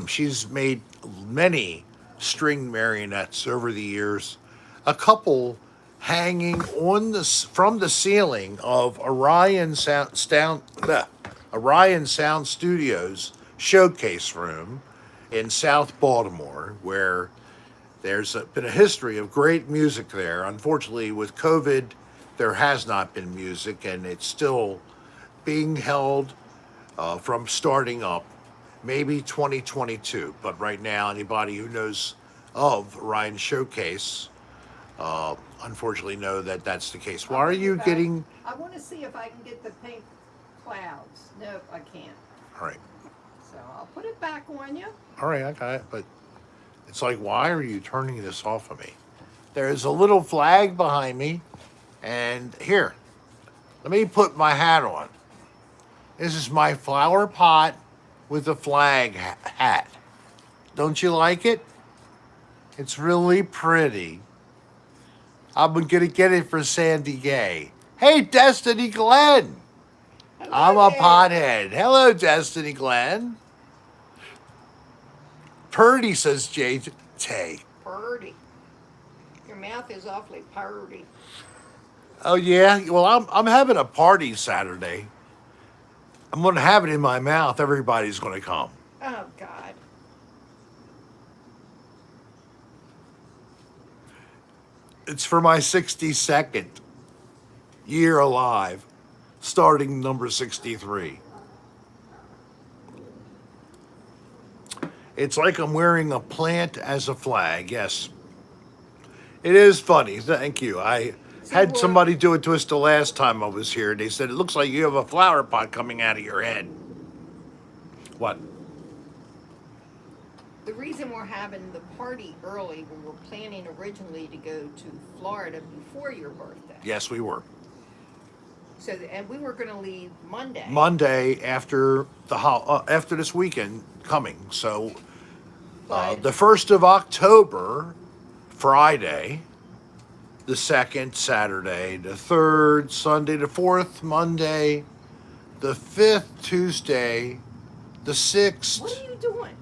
She's made many string marionettes over the years. A couple hanging from the ceiling of Orion Sound Studios showcase room in South Baltimore, where there's been a history of great music there. Unfortunately, with COVID, there has not been music, and it's still being held from starting up, maybe 2022. But right now, anybody who knows of Orion Showcase, unfortunately, know that that's the case. Why are you getting? I want to see if I can get the pink clouds. Nope, I can't. All right. So I'll put it back on you. All right, I got it. But it's like, why are you turning this off of me? There's a little flag behind me. And here, let me put my hat on. This is my flower pot with a flag hat. Don't you like it? It's really pretty. I'm going to get it for Sandy Gay. Hey, Destiny Glenn. Hello I'm a there. pothead. Hello, Destiny Glenn. Purdy, says Jay. Purdy. Your mouth is awfully purdy. Oh yeah. Well, I'm having a party Saturday. I'm going to have it in my mouth. Everybody's going to come. Oh, God. It's for my 62nd year alive, starting number 63. It's like I'm wearing a plant as a flag. Yes. It is funny. Thank you. I had somebody do it to us the last time I was here. They said, it looks like you have a flower pot coming out of your head. What? The reason we're having the party early, we were planning originally to go to Florida before your birthday. Yes, we were. So, and we were going to leave Monday. Monday after after this weekend coming. So But- the 1st of October, Friday, the 2nd, Saturday, the 3rd, Sunday, the 4th, Monday, the 5th, Tuesday, the 6th, What are you doing?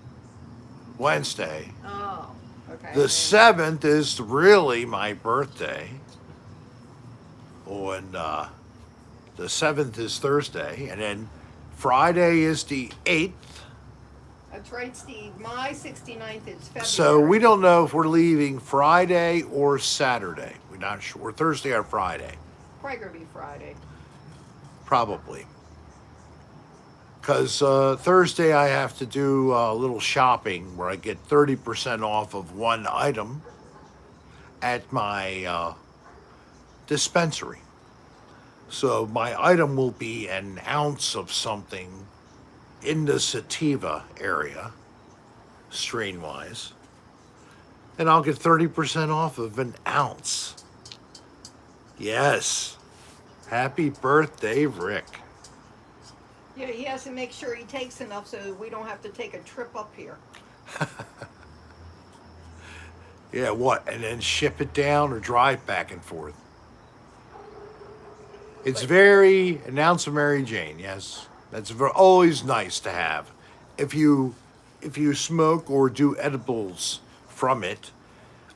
Wednesday. Oh, okay. The 7th is really my birthday. And the 7th is Thursday. And then Friday is the 8th. That's right, Steve. My 69th is February. So we don't know if we're leaving Friday or Saturday. We're not sure. Thursday or Friday. Probably going to be Friday. Probably. Because Thursday I have to do a little shopping where I get 30% off of one item at my dispensary. So my item will be an ounce of something in the sativa area, strain-wise. And I'll get 30% off of an ounce. Yes. Happy birthday, Rick. Yeah, he has to make sure he takes enough so we don't have to take a trip up here. Yeah, what? And then ship it down or drive back and forth. It's But very, announce of Mary Jane, yes. That's always nice to have. If you smoke or do edibles from it.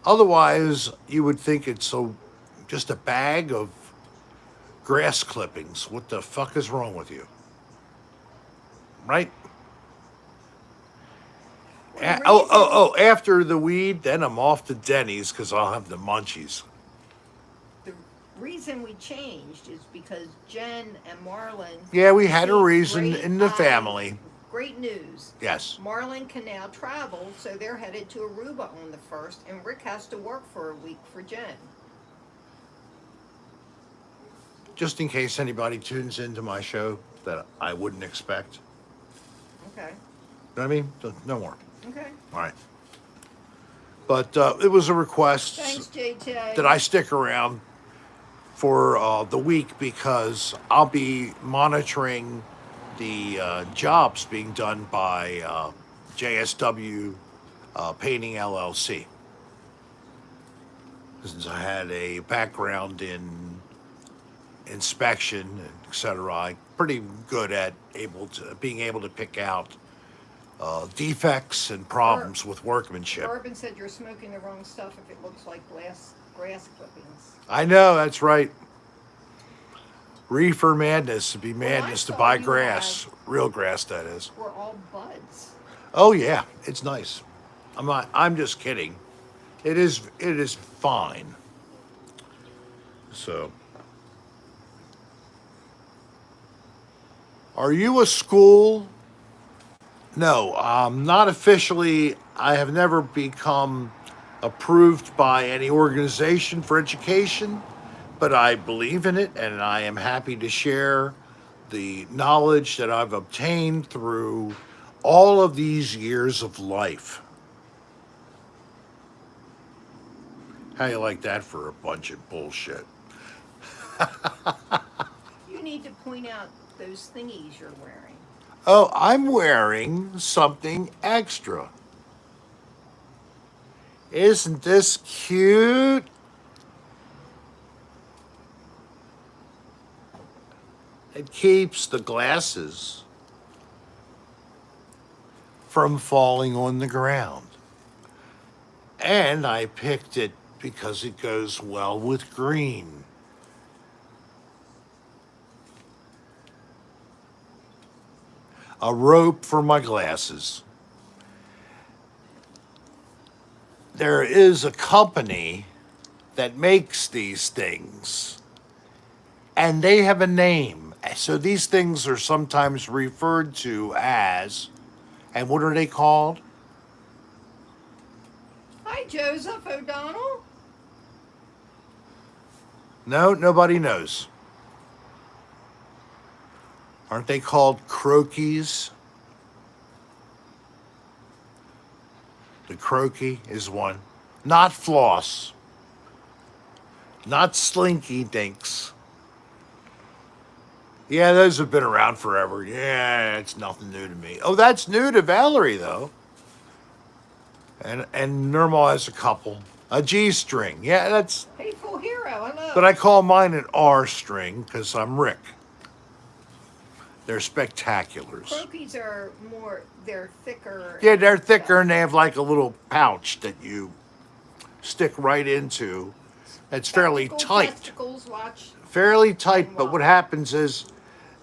Otherwise, you would think it's just a bag of grass clippings. What the fuck is wrong with you? Right? well, the After the weed, then I'm off to Denny's because I'll have the munchies. the reason we changed is because Jen and Marlon. Yeah, we had a received reason great in the family. Great news. Yes. Marlon can now travel, so they're headed to Aruba on the 1st, and Rick has to work for a week for Jen. Just in case anybody tunes into my show that I wouldn't expect. Okay. You know what I mean? So, no more. Okay. All right. But it was a request Thanks, JJ. that I stick around for the week because I'll be monitoring the jobs being done by JSW Painting LLC. Since I had a background in inspection, etc., I'm pretty good at being able to pick out defects and problems with workmanship. Urban said you're smoking the wrong stuff if it looks like grass clippings. I know, that's right. Reefer madness would be madness to saw buy you grass. Real grass, that is. We're all buds. Oh yeah, it's nice. I'm just kidding. It is fine. So, are you a school? No, not officially. I have never become approved by any organization for education, but I believe in it and I am happy to share the knowledge that I've obtained through all of these years of life. How you like that for a bunch of bullshit? You need to point out those thingies you're wearing. Oh, I'm wearing something extra. Isn't this cute? It keeps the glasses from falling on the ground. And I picked it because it goes well with green. A rope for my glasses. There is a company that makes these things, and they have a name. So these things are sometimes referred to as, and what are they called? Hi, Joseph O'Donnell. No, nobody knows. Aren't they called croquis? The croquis is one. Not floss. Not slinky dinks. Yeah, those have been around forever. Yeah, it's nothing new to me. Oh, that's new to Valerie, though. And Normal has a couple. A G-string. Yeah, that's... Hateful Hero, I love. But I call mine an R-string because I'm Rick. They're spectaculars. Croquis are more, they're thicker. Yeah, they're thicker and they have like a little pouch that you stick right into. It's fairly tight. Testicles, watch. Fairly tight, but what happens is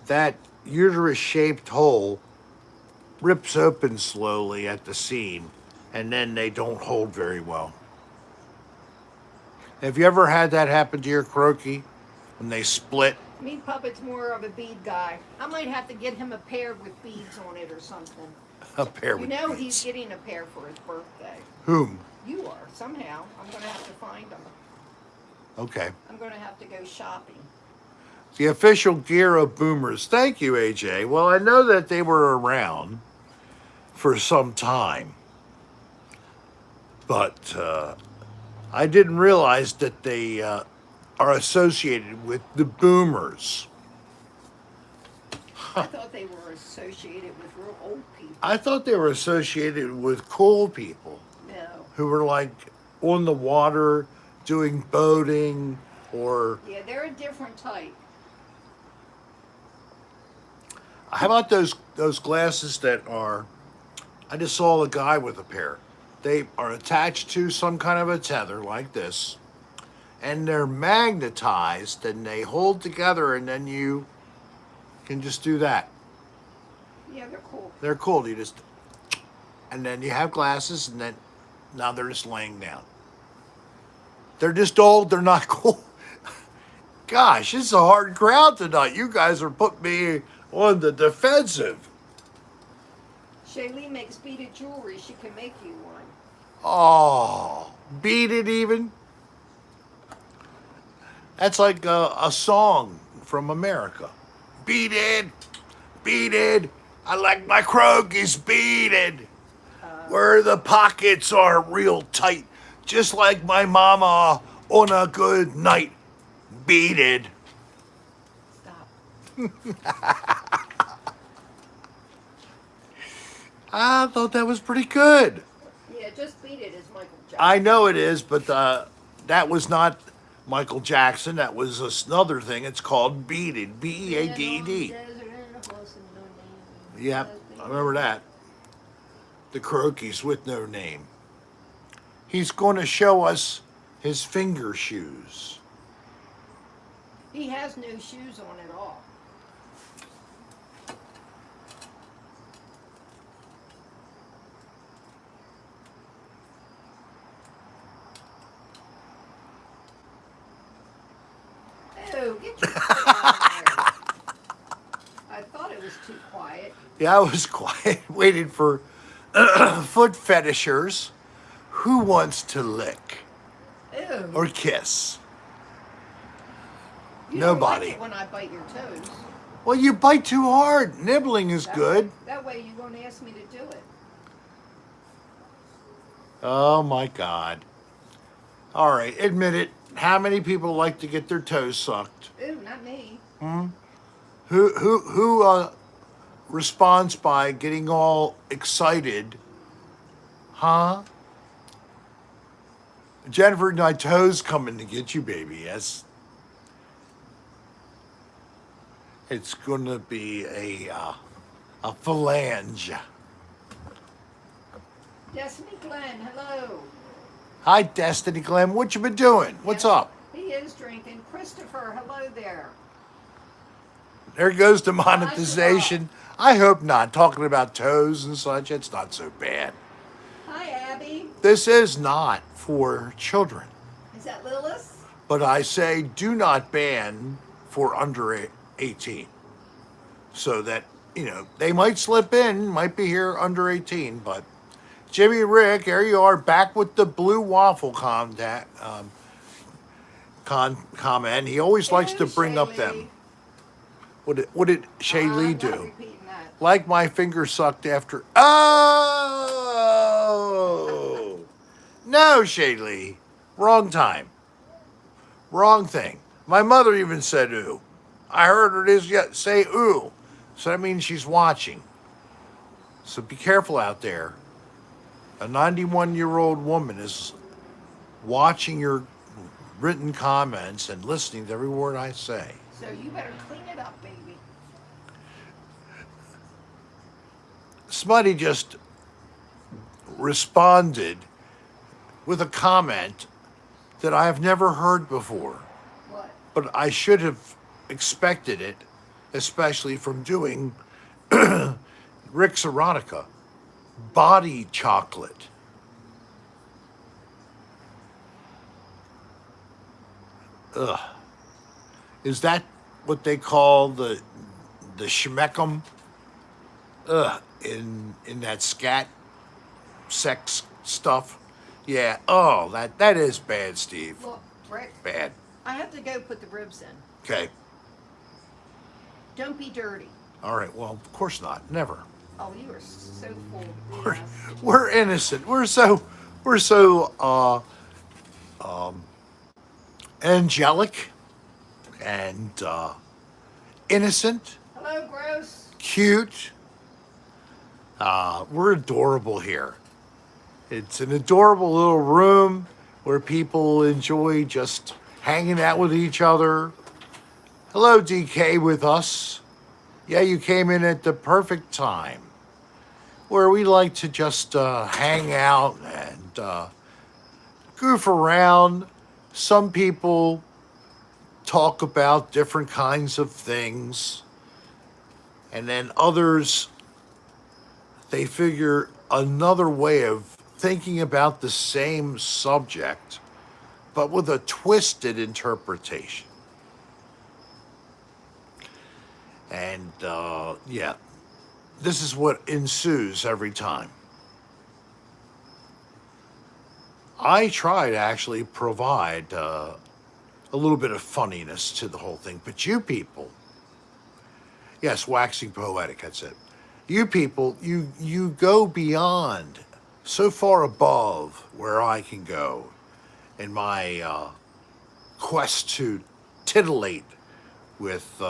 that uterus-shaped hole rips open slowly at the seam, and then they don't hold very well. Have you ever had that happen to your croquis when they split? Me Puppet's more of a bead guy. I might have to get him a pair with beads on it or something. A pair You with know beads. he's getting a pair for his birthday. Whom? You are, somehow. I'm going to have to find them. Okay. I'm going to have to go shopping. The official gear of boomers. Thank you, AJ. Well, I know that they were around for some time. But I didn't realize that they are associated with the boomers. I thought they were associated with real old people. I thought they were associated with cool people No. who were like on the water doing boating or Yeah, they're a different type. how about those glasses that are I just saw a guy with a pair. They are attached to some kind of a tether like this and they're magnetized and they hold together and then you can just do that. Yeah, they're cool. They're cool. You just and then you have glasses and then now they're just laying down. They're just old, they're not cool. Gosh, it's a hard crowd tonight. You guys are putting me on the defensive. Shaylee makes beaded jewelry. She can make you one. Oh, beat it even? That's like a song from America. Beat it, beat it. I like my croquis beaded. Where the pockets are real tight. Just like my mama on a good night. Beaded. Stop. I thought that was pretty good. Yeah, just beat it is Michael Jackson. I know it is, but that was not Michael Jackson. That was another thing. It's called Beaded. B-E-A-D-E-D. Yeah, I remember that. The croquis with no name. He's going to show us his finger shoes. He has no shoes on at all. Oh, get your foot out of there. I thought it was too quiet. Yeah, I was quiet, waiting for foot fetishers. Who wants to lick Ew. or kiss? You don't Nobody. like it when I bite your toes. Well, you bite too hard. Nibbling is good. That way you won't ask me to do it. Oh my God. All right, admit it. How many people like to get their toes sucked? Ooh, not me. Who responds by getting all excited? Huh? Jennifer, my toes coming to get you, baby. Yes. It's gonna be a phalange. Destiny Glenn, hello. Hi, Destiny Glenn. What you been doing? What's Yes, up? He is drinking. Christopher, hello there. There goes the monetization. I hope not. Talking about toes and such, it's not so bad. Hi, Abby. This is not for children. Is that Lilith? But I say do not ban for under 18. So that, they might slip in, might be here under 18, but Jimmy Rick, there you are, back with the blue waffle comment. He always likes to bring up them. What did Shaylee I'm do? not repeating that. Like my finger sucked after. Oh! No, Shaylee. Wrong time. Wrong thing. My mother even said ooh. I heard her say ooh. So that means she's watching. So be careful out there. A 91-year-old woman is watching your written comments and listening to every word I say. So you better clean it up, baby. Smutty just responded with a comment that I have never heard before. What? But I should have expected it, especially from doing Rick's erotica. Body chocolate. Ugh. Is that what they call the schmeckum? Ugh. In that scat sex stuff? Yeah. Oh, that is bad, Steve. Look, Rick, Bad. I have to go put the ribs in. Okay. Don't be dirty. All right. Well, of course not. Never. Oh, you are so full of We're, BS. we're innocent. We're so We're so angelic and innocent, Hello, Gross. cute. We're adorable here. It's an adorable little room where people enjoy just hanging out with each other. Hello, DK, with us. Yeah, you came in at the perfect time where we like to just hang out and goof around. Some people talk about different kinds of things, and then others, they figure another way of thinking about the same subject, but with a twisted interpretation. And yeah, this is what ensues every time. I try to actually provide a little bit of funniness to the whole thing, but you people, yes, waxing poetic, that's it. You people, you go beyond, so far above where I can go in my quest to titillate with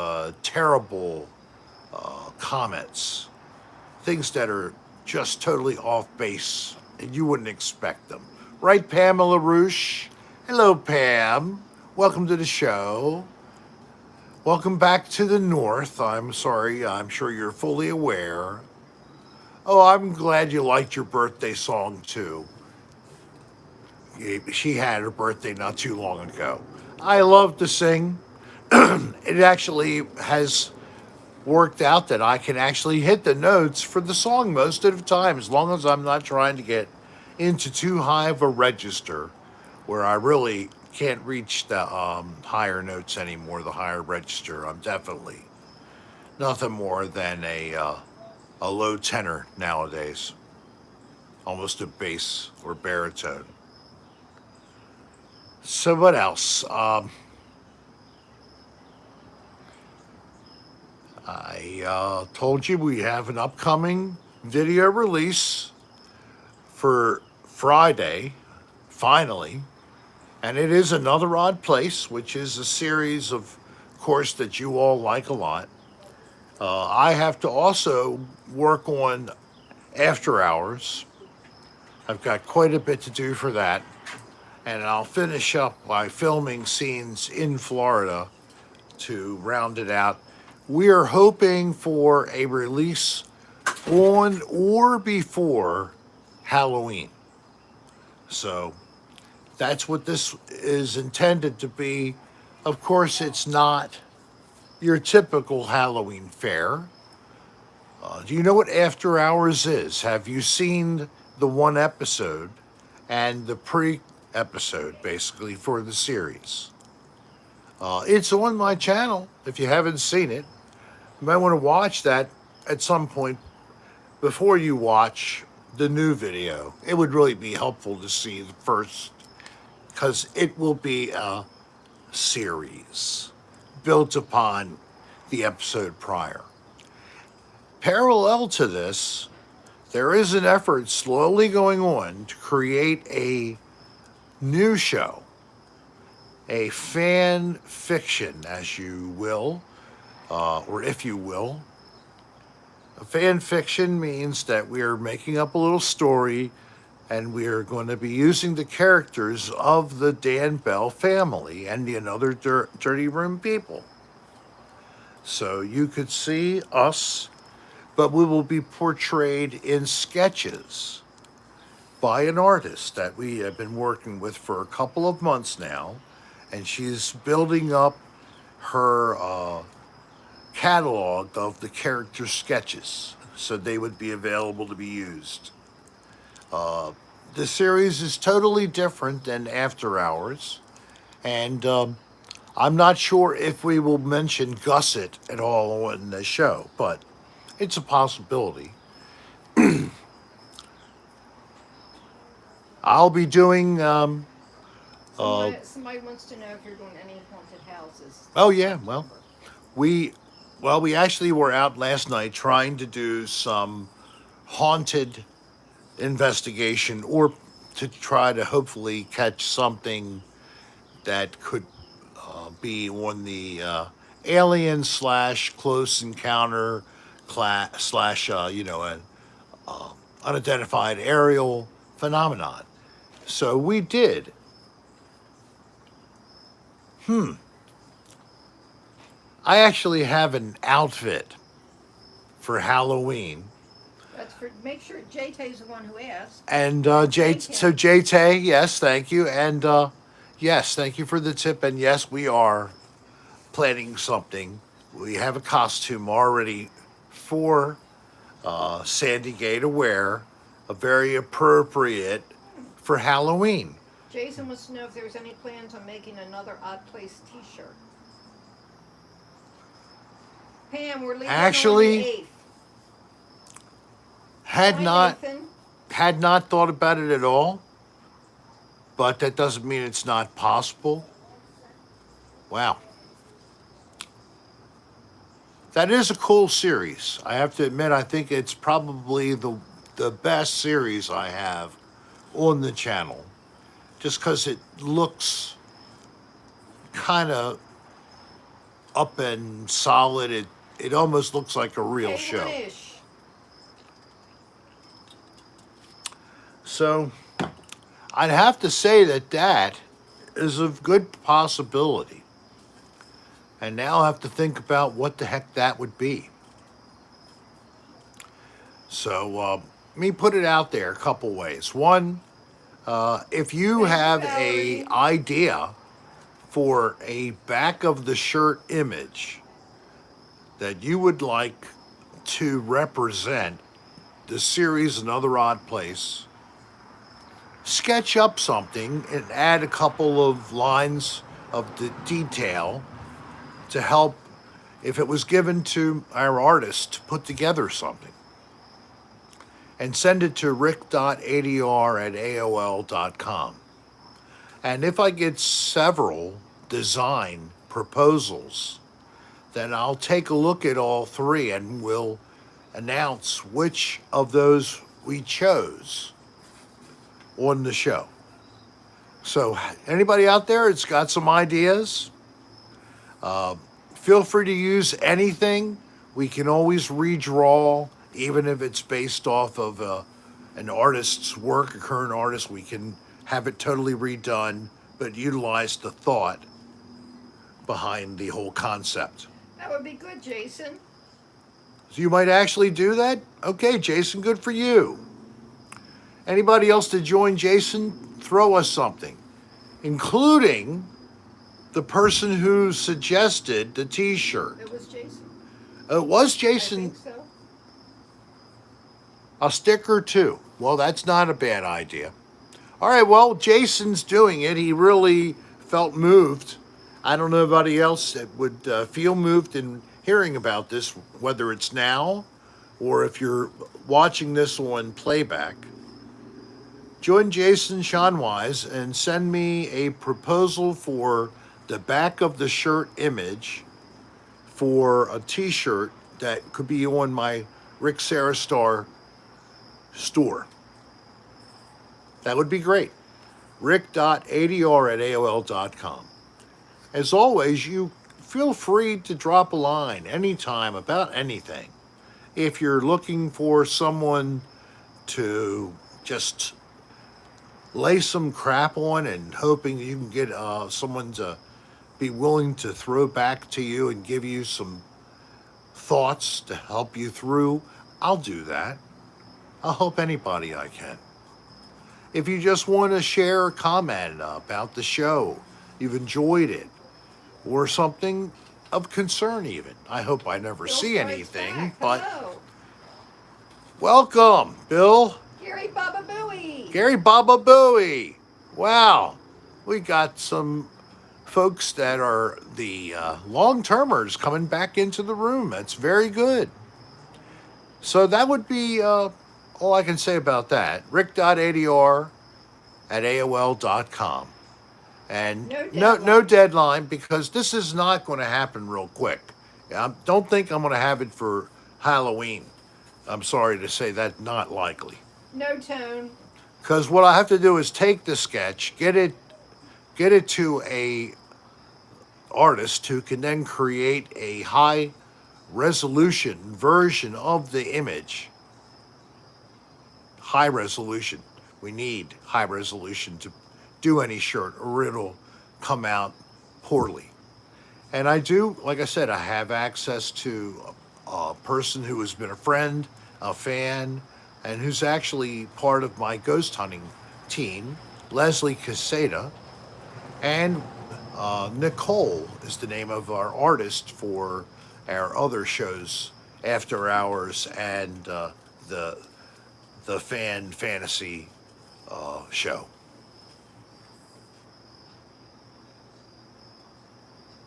terrible comments, things that are just totally off base and you wouldn't expect them. Right, Pamela Roosh? Hello, Pam. Welcome to the show. Welcome back to the North. I'm sorry, I'm sure you're fully aware. Oh, I'm glad you liked your birthday song too. She had her birthday not too long ago. I love to sing. It actually has worked out that I can actually hit the notes for the song most of the time, as long as I'm not trying to get into too high of a register where I really can't reach the higher notes anymore, the higher register. I'm definitely nothing more than a low tenor nowadays, almost a bass or baritone. So what else? I told you we have an upcoming video release for Friday, finally, and it is Another Odd Place, which is a series of course that you all like a lot. I have to also work on After Hours. I've got quite a bit to do for that, and I'll finish up by filming scenes in Florida to round it out. We are hoping for a release on or before Halloween. So that's what this is intended to be. Of course, it's not your typical Halloween fare. Do you know what After Hours is? Have you seen the one episode and the pre-episode, basically, for the series? It's on my channel. If you haven't seen it, you might want to watch that at some point before you watch the new video. It would really be helpful to see the first, because it will be a series built upon the episode prior. Parallel to this, there is an effort slowly going on to create a new show, a fan fiction, as you will, or if you will. A fan fiction means that we are making up a little story and we are going to be using the characters of the Dan Bell family and the Another Dirty Room people. So you could see us, but we will be portrayed in sketches by an artist that we have been working with for a couple of months now, and she's building up her catalog of the character sketches so they would be available to be used. The series is totally different than After Hours, and I'm not sure if we will mention Gusset at all on the show, but it's a possibility. I'll be doing. Somebody wants to know if you're doing any haunted houses. Oh yeah, we we actually were out last night trying to do some haunted investigation or to try to hopefully catch something that could be on the alien slash close encounter slash an unidentified aerial phenomenon. So we did. I actually have an outfit for Halloween. That's for, make sure J-Tay's the one who asked. And Thank So him. Tay, yes, thank you. And yes, thank you for the tip. And yes, we are planning something. We have a costume already for Sandy Gay to wear, a very appropriate for Halloween. Jason wants to know if there's any plans on making another Odd Place t-shirt. Pam, we're leaving on the Actually, 8th. had Hi, not Nathan. had not thought about it at all, but that doesn't mean it's not possible. Wow. That is a cool series. I have to admit, I think it's probably the best series I have on the channel, just because it looks kind of up and solid. It almost looks like a real show. K1-ish. So I'd have to say that is a good possibility. And now I have to think about what the heck that would be. So let me put it out there a couple ways. One, if you Thank you, have Valerie. a idea for a back of the shirt image that you would like to represent the series Another Odd Place, sketch up something and add a couple of lines of the detail to help if it was given to our artist to put together something. And send it to rick.adr@aol.com. And if I get several design proposals, then I'll take a look at all three and we'll announce which of those we chose on the show. So anybody out there that's got some ideas, feel free to use anything. We can always redraw, even if it's based off of an artist's work, a current artist. We can have it totally redone, but utilize the thought behind the whole concept. That would be good, Jason. So you might actually do that? Okay, Jason, good for you. Anybody else to join Jason? Throw us something, including the person who suggested the t-shirt. It was Jason. It was I Jason. think so. A sticker too. Well, that's not a bad idea. All right, well, Jason's doing it. He really felt moved. I don't know anybody else that would feel moved in hearing about this, whether it's now or if you're watching this on playback. Join Jason Seanwise and send me a proposal for the back of the shirt image for a t-shirt that could be on my Rick Serra Star store. That would be great. rick.adr@aol.com. As always, you feel free to drop a line anytime about anything. If you're looking for someone to just lay some crap on and hoping you can get someone to be willing to throw back to you and give you some thoughts to help you through, I'll do that. I'll help anybody I can. If you just want to share a comment about the show, you've enjoyed it, or something of concern even. I hope I never Bill see Strikes anything, Back. but Hello. welcome, Bill. Gary Baba Booey. Gary Baba Booey. Wow. We got some folks that are the long-termers coming back into the room. That's very good. So that would be all I can say about that. rick.adr@aol.com. And no deadline, because this is not going to happen real quick. I don't think I'm going to have it for Halloween. I'm sorry to say that's not likely. No tone. Because what I have to do is take the sketch, get it to a artist who can then create a high resolution version of the image. High resolution. We need high resolution to do any shirt, or it'll come out poorly. And I do, like I said, I have access to a person who has been a friend, a fan, and who's actually part of my ghost hunting team, Leslie Caseta, and Nicole is the name of our artist for our other shows, After Hours and the fan fantasy show.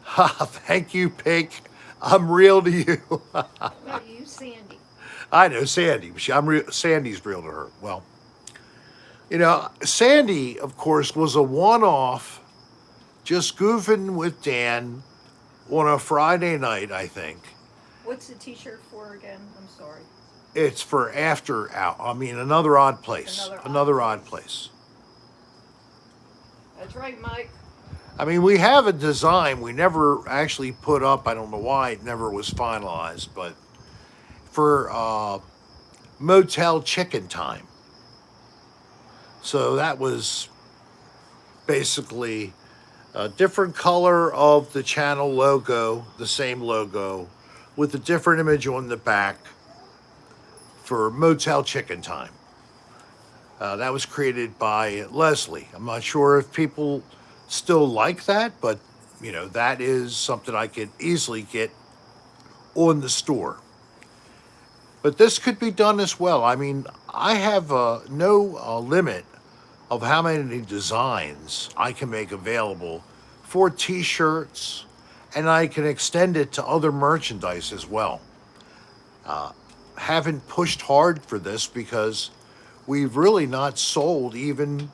Ha! Thank you, Pink. I'm real to you. No, you, Sandy. I know Sandy. Sandy's real to her. Well, you know, Sandy, of course, was a one-off, just goofing with Dan on a Friday night, I think. What's the T-shirt for again? I'm sorry. It's for After Out. I mean, Another Odd Place. Another odd place. That's right, Mike. I mean, we have a design we never actually put up. I don't know why it never was finalized, but for Motel Chicken Time. So that was basically a different color of the channel logo, the same logo, with a different image on the back for Motel Chicken Time. That was created by Leslie. I'm not sure if people still like that, but you know, that is something I could easily get on the store. But this could be done as well. I mean, I have no limit of how many designs I can make available for t-shirts, and I can extend it to other merchandise as well. Haven't pushed hard for this because we've really not sold even.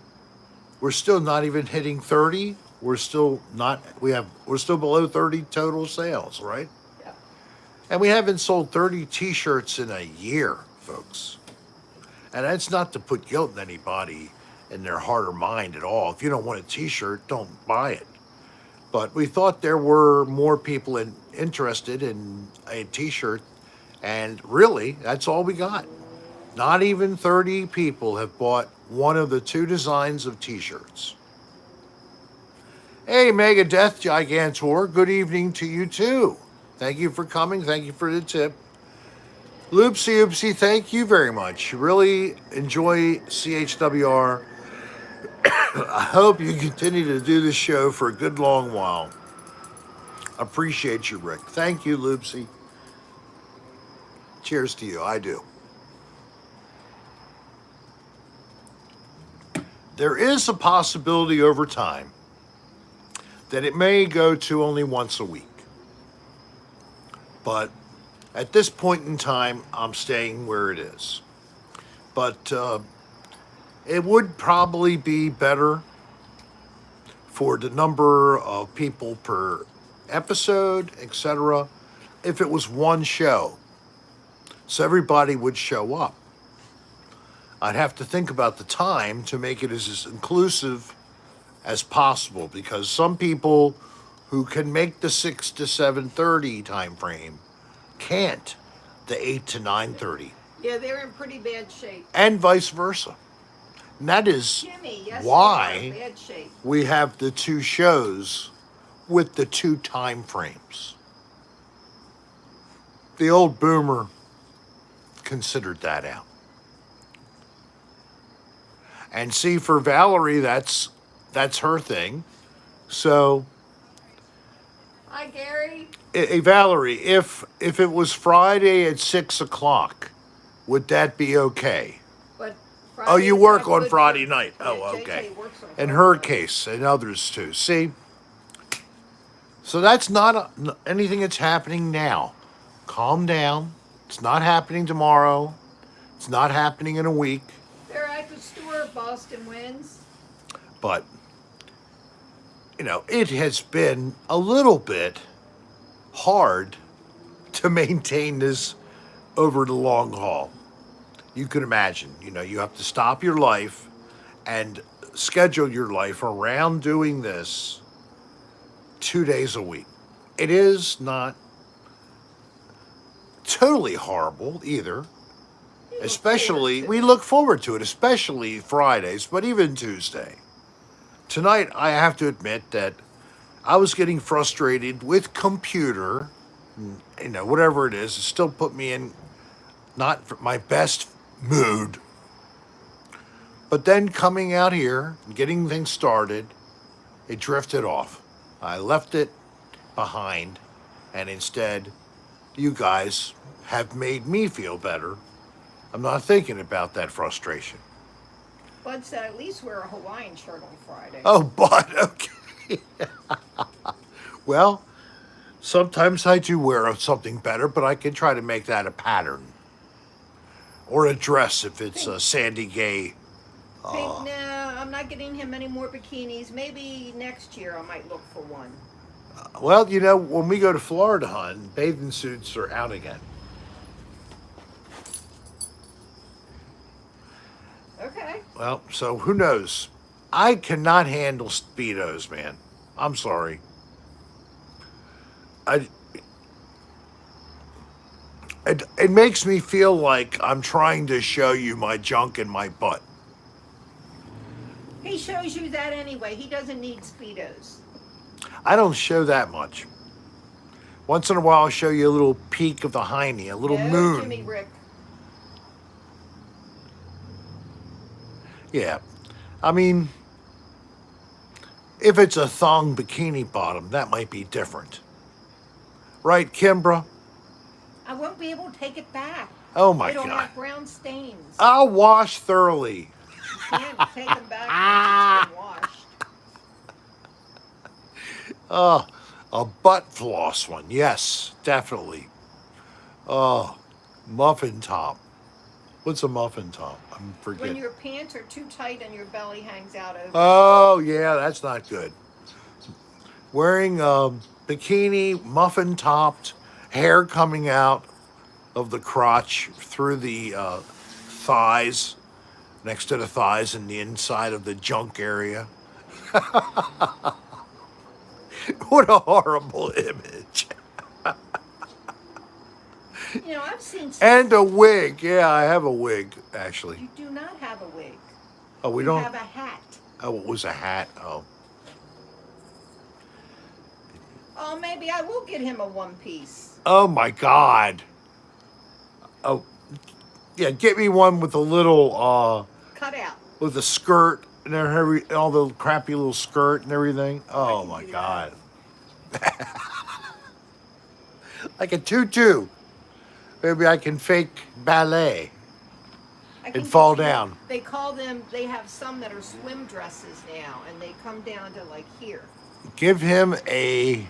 We're still not even hitting 30. We're still below 30 total sales, right? Yeah. And we haven't sold 30 t-shirts in a year, folks. And that's not to put guilt in anybody in their heart or mind at all. If you don't want a t-shirt, don't buy it. But we thought there were more people interested in a t-shirt, and really, that's all we got. Not even 30 people have bought one of the two designs of t-shirts. Hey, Megadeth Gigantor, good evening to you too. Thank you for coming. Thank you for the tip. Loopsy Oopsie, thank you very much. Really enjoy CHWR. I hope you continue to do this show for a good long while. Appreciate you, Rick. Thank you, Loopsy. Cheers to you. I do. There is a possibility over time that it may go to only once a week. But at this point in time, I'm staying where it is. But it would probably be better for the number of people per episode, etc., if it was one show. So everybody would show up. I'd have to think about the time to make it as inclusive as possible, because some people who can make the 6 to 7:30 time frame can't the 8 to 9:30, Yeah, they're in pretty bad shape. and vice versa. And that is Jimmy, yes, why they are in bad shape. we have the two shows with the two time frames. The old boomer considered that out. And see, for Valerie, that's her thing. So, Hi, Gary. Valerie, if it was Friday at 6 o'clock, would that be okay? But Oh, you Friday's work not on good Friday for- night. Yeah, Oh, JJ okay. works on In Friday her night. case, and others too. See? So that's not anything that's happening now. Calm down. It's not happening tomorrow. It's not happening in a week. They're at the store. Boston wins. But, you know, it has been a little bit hard to maintain this over the long haul. You can imagine, you know, you have to stop your life and schedule your life around doing this 2 days a week. It is not totally horrible either. You look Especially, forward we to it. look forward to it, especially Fridays, but even Tuesday. Tonight, I have to admit that I was getting frustrated with computer, whatever it is, it still put me in not my best mood. But then coming out here and getting things started, it drifted off. I left it behind, and instead, you guys have made me feel better. I'm not thinking about that frustration. Bud said at least wear a Hawaiian shirt on Friday. Oh, but okay. Well, sometimes I do wear something better, but I can try to make that a pattern. Or a dress if it's a sandy gay. Pink, no, I'm not getting him any more bikinis. Maybe next year I might look for one. Well, when we go to Florida hunting, bathing suits are out again. Okay. Well, so who knows? I cannot handle Speedos, man. I'm sorry. I it makes me feel like I'm trying to show you my junk and my butt. He shows you that anyway. He doesn't need Speedos. I don't show that much. Once in a while, I'll show you a little peek of the hiney, a little No, moon. Jimmy Rick. Yeah. I mean, if it's a thong bikini bottom, that might be different. Right, Kimbra? I won't be able to take it back. Oh my It'll God. have brown stains. I'll wash thoroughly. You can't take them back once it's been washed. A butt floss one. Yes, definitely. Oh, muffin top. What's a muffin top? I'm When forgetting. your pants are too tight and your belly hangs out over. Oh, yeah, that's not good. Wearing a bikini, muffin topped, hair coming out of the crotch through the thighs, next to the thighs and the inside of the junk area. What a horrible image. I've seen. And a wig. Yeah, I have a wig, actually. You do not have a wig. Oh, we You don't. have a hat. Oh, it was a hat. Oh. Oh, maybe I will get him a one piece. Oh, my God. Oh, yeah, get me one with a little, Cut out. with a skirt and all the crappy little skirt and everything. Oh, can my do God. Like a tutu. Maybe I can fake ballet I can and fall get you- down. They call them. They have some that are swim dresses now, and they come down to like here. Give him a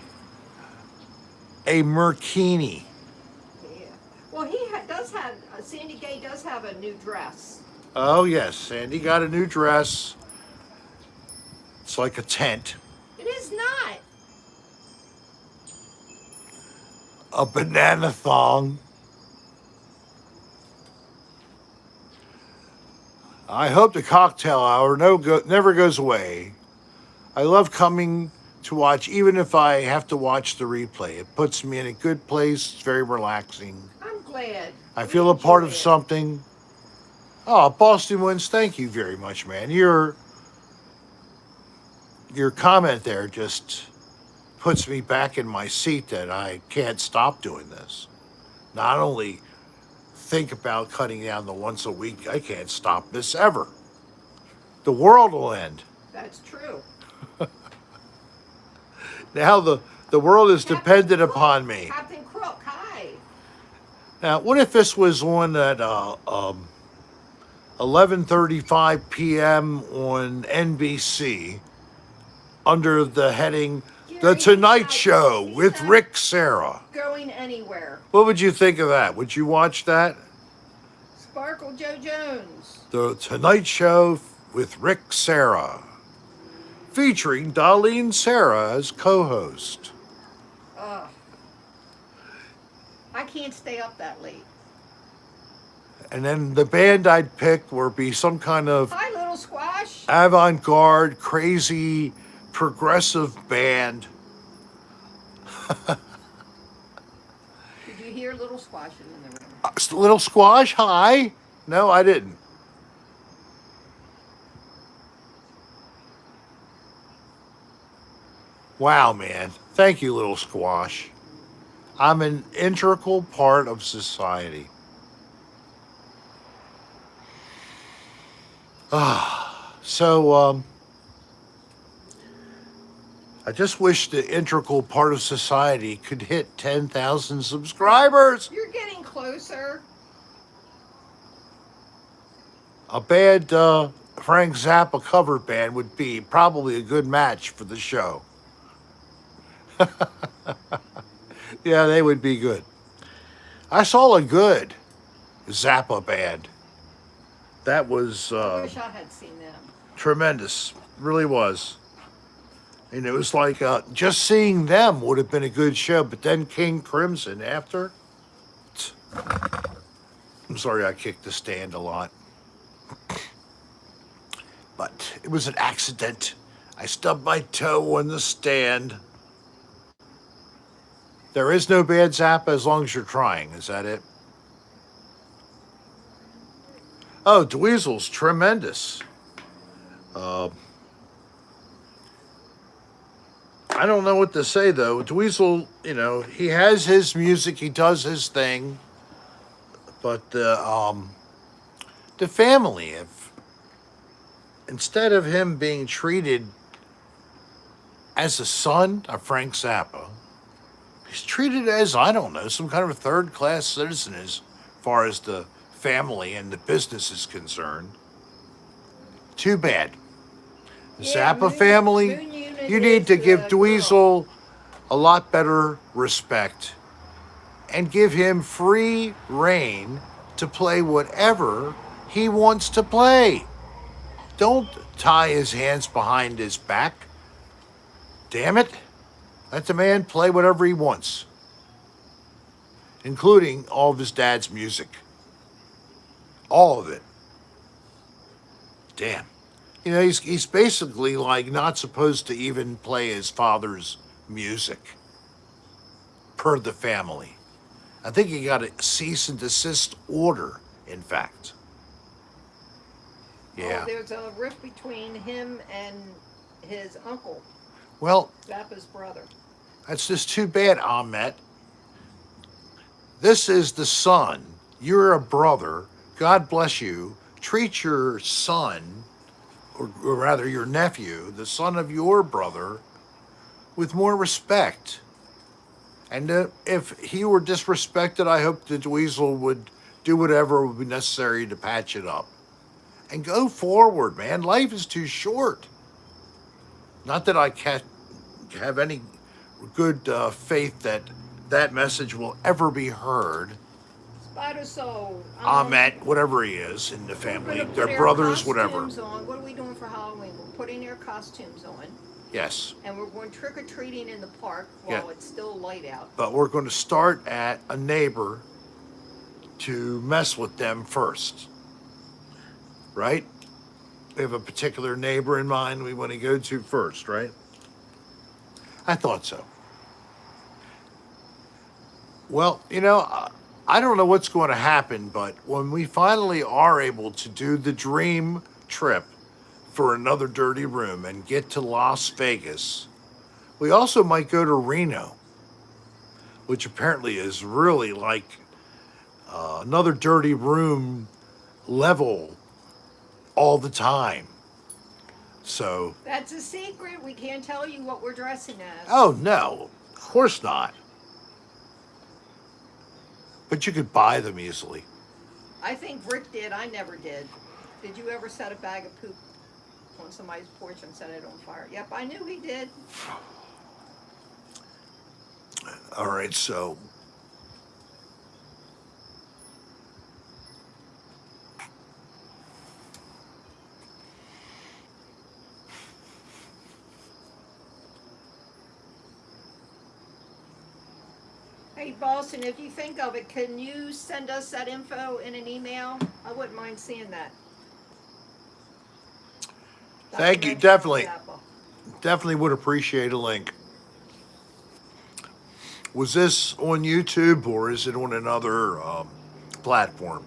merkini. Yeah. Well, does have. Sandy Gay does have a new dress. Oh, yes, Sandy got a new dress. It's like a tent. It is not. A banana thong. I hope the cocktail hour never goes away. I love coming to watch, even if I have to watch the replay. It puts me in a good place. It's very relaxing. I'm glad. I We feel a part of enjoy it. something. Oh, Boston Wins, thank you very much, man. Your comment there just puts me back in my seat that I can't stop doing this. Not only think about cutting down the once a week, I can't stop this ever. The world will end. That's true. Now the world is Captain dependent Crook. upon me. Captain Crook, hi. Now, what if this was on at 11:35 p.m. on NBC under the heading "The Gary, Tonight he's Show not- with he's not Rick Serra"? Going anywhere. What would you think of that? Would you watch that? Sparkle Joe Jones. The Tonight Show with Rick Serra, featuring Darlene Serra as co-host. Ugh. I can't stay up that late. And then the band I'd pick would be some kind of Hi, little squash. avant-garde, crazy, progressive band. Did you hear little squashes in the room? Little Squash, hi. No, I didn't. Wow, man. Thank you, Little Squash. I'm an integral part of society. So, I just wish the integral part of society could hit 10,000 subscribers. You're getting closer. A band, Frank Zappa cover band would be probably a good match for the show. Yeah, they would be good. I saw a good Zappa band. That was I wish I had seen them. tremendous. Really was. And it was like just seeing them would have been a good show, but then King Crimson after. I'm sorry I kicked the stand a lot. But it was an accident. I stubbed my toe on the stand. There is no bad Zappa as long as you're trying. Is that it? Oh, Dweezil's tremendous. I don't know what to say though. Dweezil, he has his music, he does his thing, but the family, if instead of him being treated as a son of Frank Zappa, he's treated as, I don't know, some kind of a third-class citizen as far as the family and the business is concerned. Too bad. Yeah, Zappa family, Moon Unit you need is to give the Dweezil girl. a lot better respect and give him free reign to play whatever he wants to play. Don't tie his hands behind his back. Damn it. Let the man play whatever he wants, including all of his dad's music. All of it. Damn. He's basically like not supposed to even play his father's music per the family. I think he got a cease and desist order, in fact. Yeah. Oh, there's a rift between him and his uncle, Well, Zappa's brother. that's just too bad, Ahmet. This is the son. You're a brother. God bless you. Treat your son, or rather your nephew, the son of your brother, with more respect. And if he were disrespected, I hope that Dweezil would do whatever would be necessary to patch it up. And go forward, man. Life is too short. Not that I can't have any good faith that that message will ever be heard. Spider Soul. Ahmet, whatever he is in the We're family, gonna put their our brothers, whatever. costumes on. What are we doing for Halloween? We're putting our costumes on, Yes. and we're going trick or treating in the park Yeah. while it's still light out. But we're going to start at a neighbor to mess with them first. Right? We have a particular neighbor in mind we want to go to first, right? I thought so. Well, I don't know what's going to happen, but when we finally are able to do the dream trip for another dirty room and get to Las Vegas, we also might go to Reno, which apparently is really like another dirty room level all the time. So, That's a secret. We can't tell you what we're dressing as. oh no, of course not. But you could buy them easily. I think Rick did. I never did. Did you ever set a bag of poop on somebody's porch and set it on fire? Yep, I knew he did. All right, so Hey, Boston, if you think of it, can you send us that info in an email? I wouldn't mind seeing that. Thank you. Definitely, definitely would appreciate a link. Was this on YouTube or is it on another platform?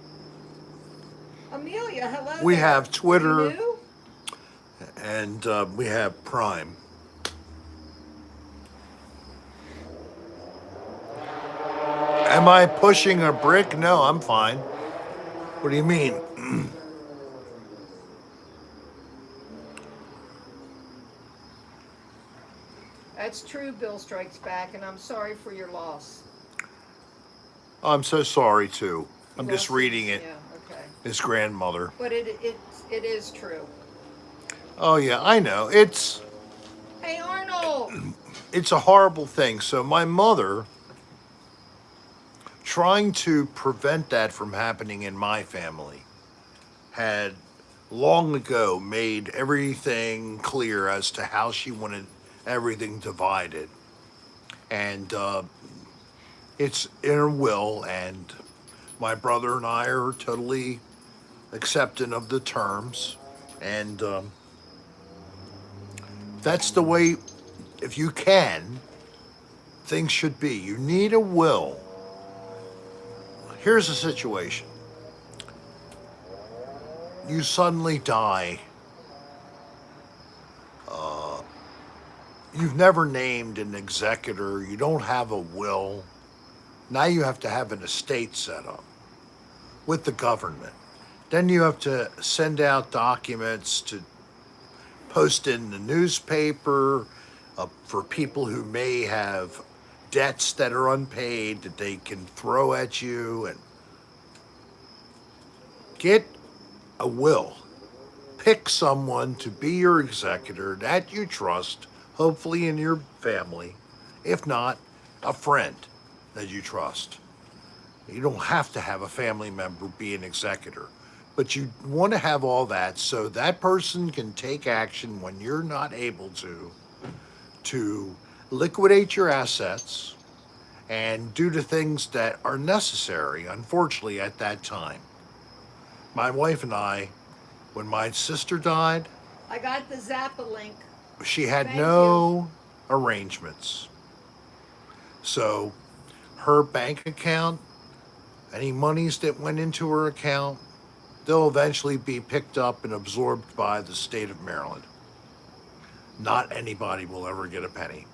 Amelia, hello We there. have Twitter. Are you new? And we have Prime. Am I pushing a brick? No, I'm fine. What do you mean? That's true, Bill Strikes Back, and I'm sorry for your loss. I'm so sorry too. You I'm just lost reading it. Yeah, okay. His grandmother. But it is true. Oh yeah, I know. Hey, Arnold! It's a horrible thing. So my mother, trying to prevent that from happening in my family, had long ago made everything clear as to how she wanted everything divided. And it's in her will, and my brother and I are totally accepting of the terms. And that's the way, if you can, things should be. You need a will. Here's the situation. You suddenly die. You've never named an executor. You don't have a will. Now you have to have an estate set up with the government. Then you have to send out documents to post in the newspaper for people who may have debts that are unpaid that they can throw at you, and get a will. Pick someone to be your executor that you trust, hopefully in your family. If not, a friend that you trust. You don't have to have a family member be an executor, but you want to have all that so that person can take action when you're not able to liquidate your assets and do the things that are necessary, unfortunately, at that time. My wife and I, when my sister died, I got the Zappa link. she had Thank no arrangements. So her bank account, any monies that went into her account, they'll eventually be picked up and absorbed by the state of Maryland. Not anybody will ever get a penny.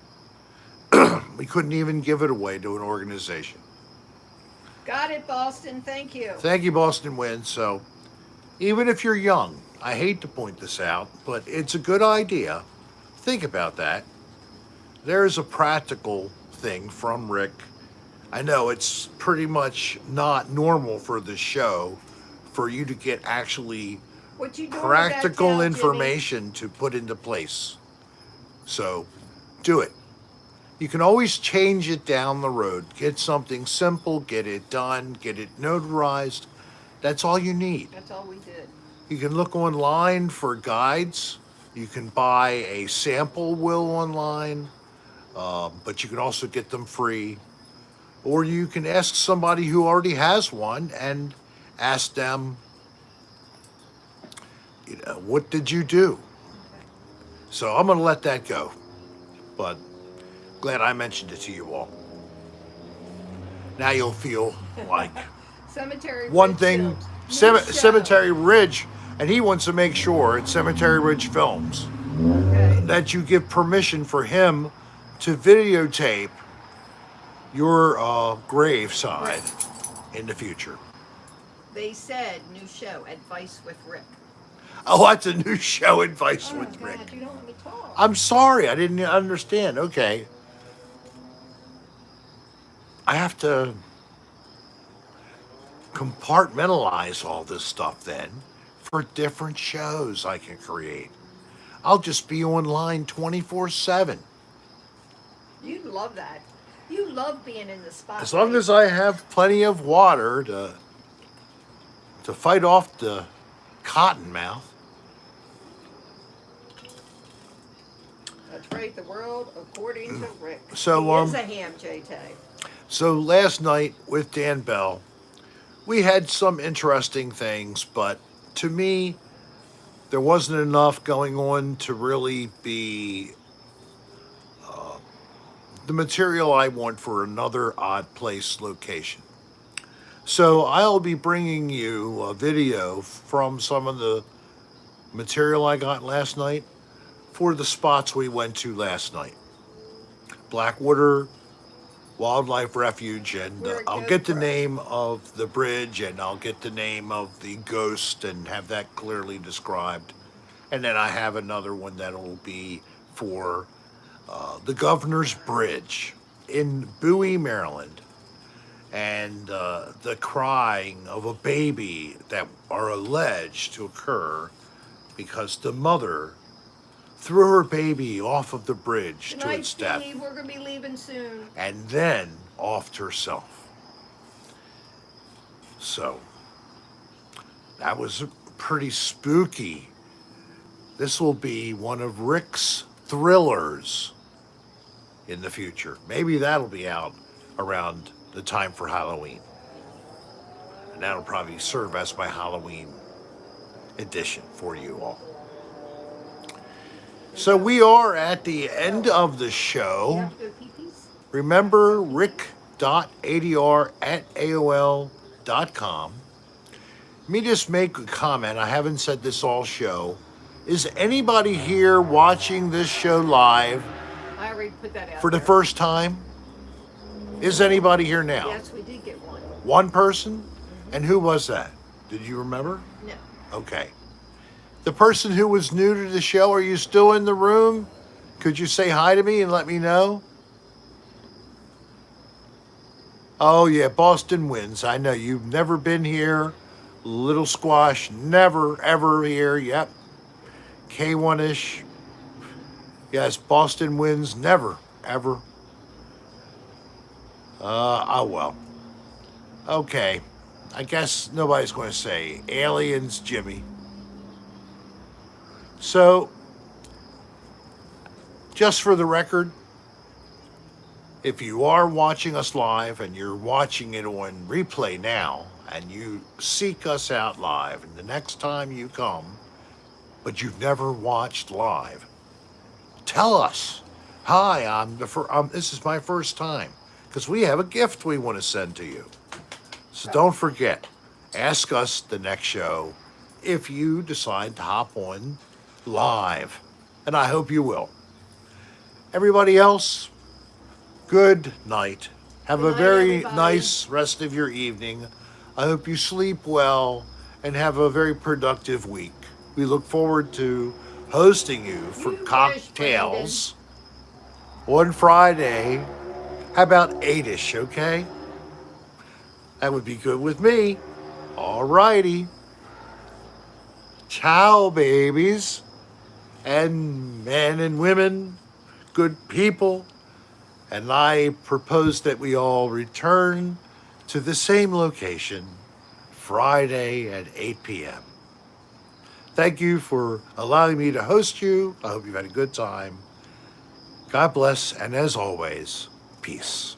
We couldn't even give it away to an organization. Got it, Boston. Thank you. Thank you, Boston Wind. So even if you're young, I hate to point this out, but it's a good idea. Think about that. There's a practical thing from Rick. I know it's pretty much not normal for the show for you to get actually What you doing practical with that tail, Jimmy? information to put into place. So do it. You can always change it down the road. Get something simple, get it done, get it notarized. That's all you need. That's all we did. You can look online for guides. You can buy a sample will online, but you can also get them free. Or you can ask somebody who already has one and ask them, what did you do? So I'm going to let that go. But glad I mentioned it to you all. Now you'll feel like Cemetery one Ridge thing, Films. New show. Cemetery Ridge, and he wants to make sure at Cemetery Ridge Films Okay. that you give permission for him to videotape your graveside in the future. They said new show, Advice with Rick. Oh, that's a new show, Advice Oh my with Rick. God, you don't let me talk. I'm sorry, I didn't understand. Okay. I have to compartmentalize all this stuff then for different shows I can create. I'll just be online 24/7. You love that. You love being in the spotlight. As long as I have plenty of water to fight off the cottonmouth. That's right, the world according to Rick. So, he is a ham, J-Tay. So last night with Dan Bell, we had some interesting things, but to me, there wasn't enough going on to really be the material I want for another odd place location. So I'll be bringing you a video from some of the material I got last night for the spots we went to last night. Blackwater Wildlife Refuge, and Where it I'll goes get the from- name of the bridge and I'll get the name of the ghost and have that clearly described. And then I have another one that'll be for the Governor's Bridge in Bowie, Maryland, and the crying of a baby that are alleged to occur because the mother threw her baby off of the bridge Good to night, its death Steve. We're going to be leaving soon. and then offed herself. So that was pretty spooky. This will be one of Rick's thrillers in the future. Maybe that'll be out around the time for Halloween. And that'll probably serve as my Halloween edition for you all. So we are at the end of the You show. have to go pee-pees? Remember rick.adr@aol.com. Let me just make a comment. I haven't said this all show. Is anybody here watching this show live I already put that out for the there. first time? Is anybody here now? Yes, we did get one. One person? And who was that? Did you remember? No. Okay. The person who was new to the show, are you still in the room? Could you say hi to me and let me know? Oh, yeah, Boston wins. I know you've never been here. Little Squash, never, ever here. Yep. K1-ish. Yes, Boston wins. Never, ever. Oh, well. Okay. I guess nobody's going to say aliens, Jimmy. So, just for the record, if you are watching us live and you're watching it on replay now and you seek us out live, and the next time you come, but you've never watched live, tell us, hi, this is my first time, because we have a gift we want to send to you. So don't forget, ask us the next show if you decide to hop on live, and I hope you will. Everybody else, good night. Have Good a night, very everybody. nice rest of your evening. I hope you sleep well and have a very productive week. We look forward to hosting you for You wish, cocktails on Friday. How about 8-ish, okay? That would be good with me. All righty. Ciao, babies. And men and women, good people. And I propose that we all return to the same location Friday at 8 p.m. Thank you for allowing me to host you. I hope you've had a good time. God bless, and as always, peace.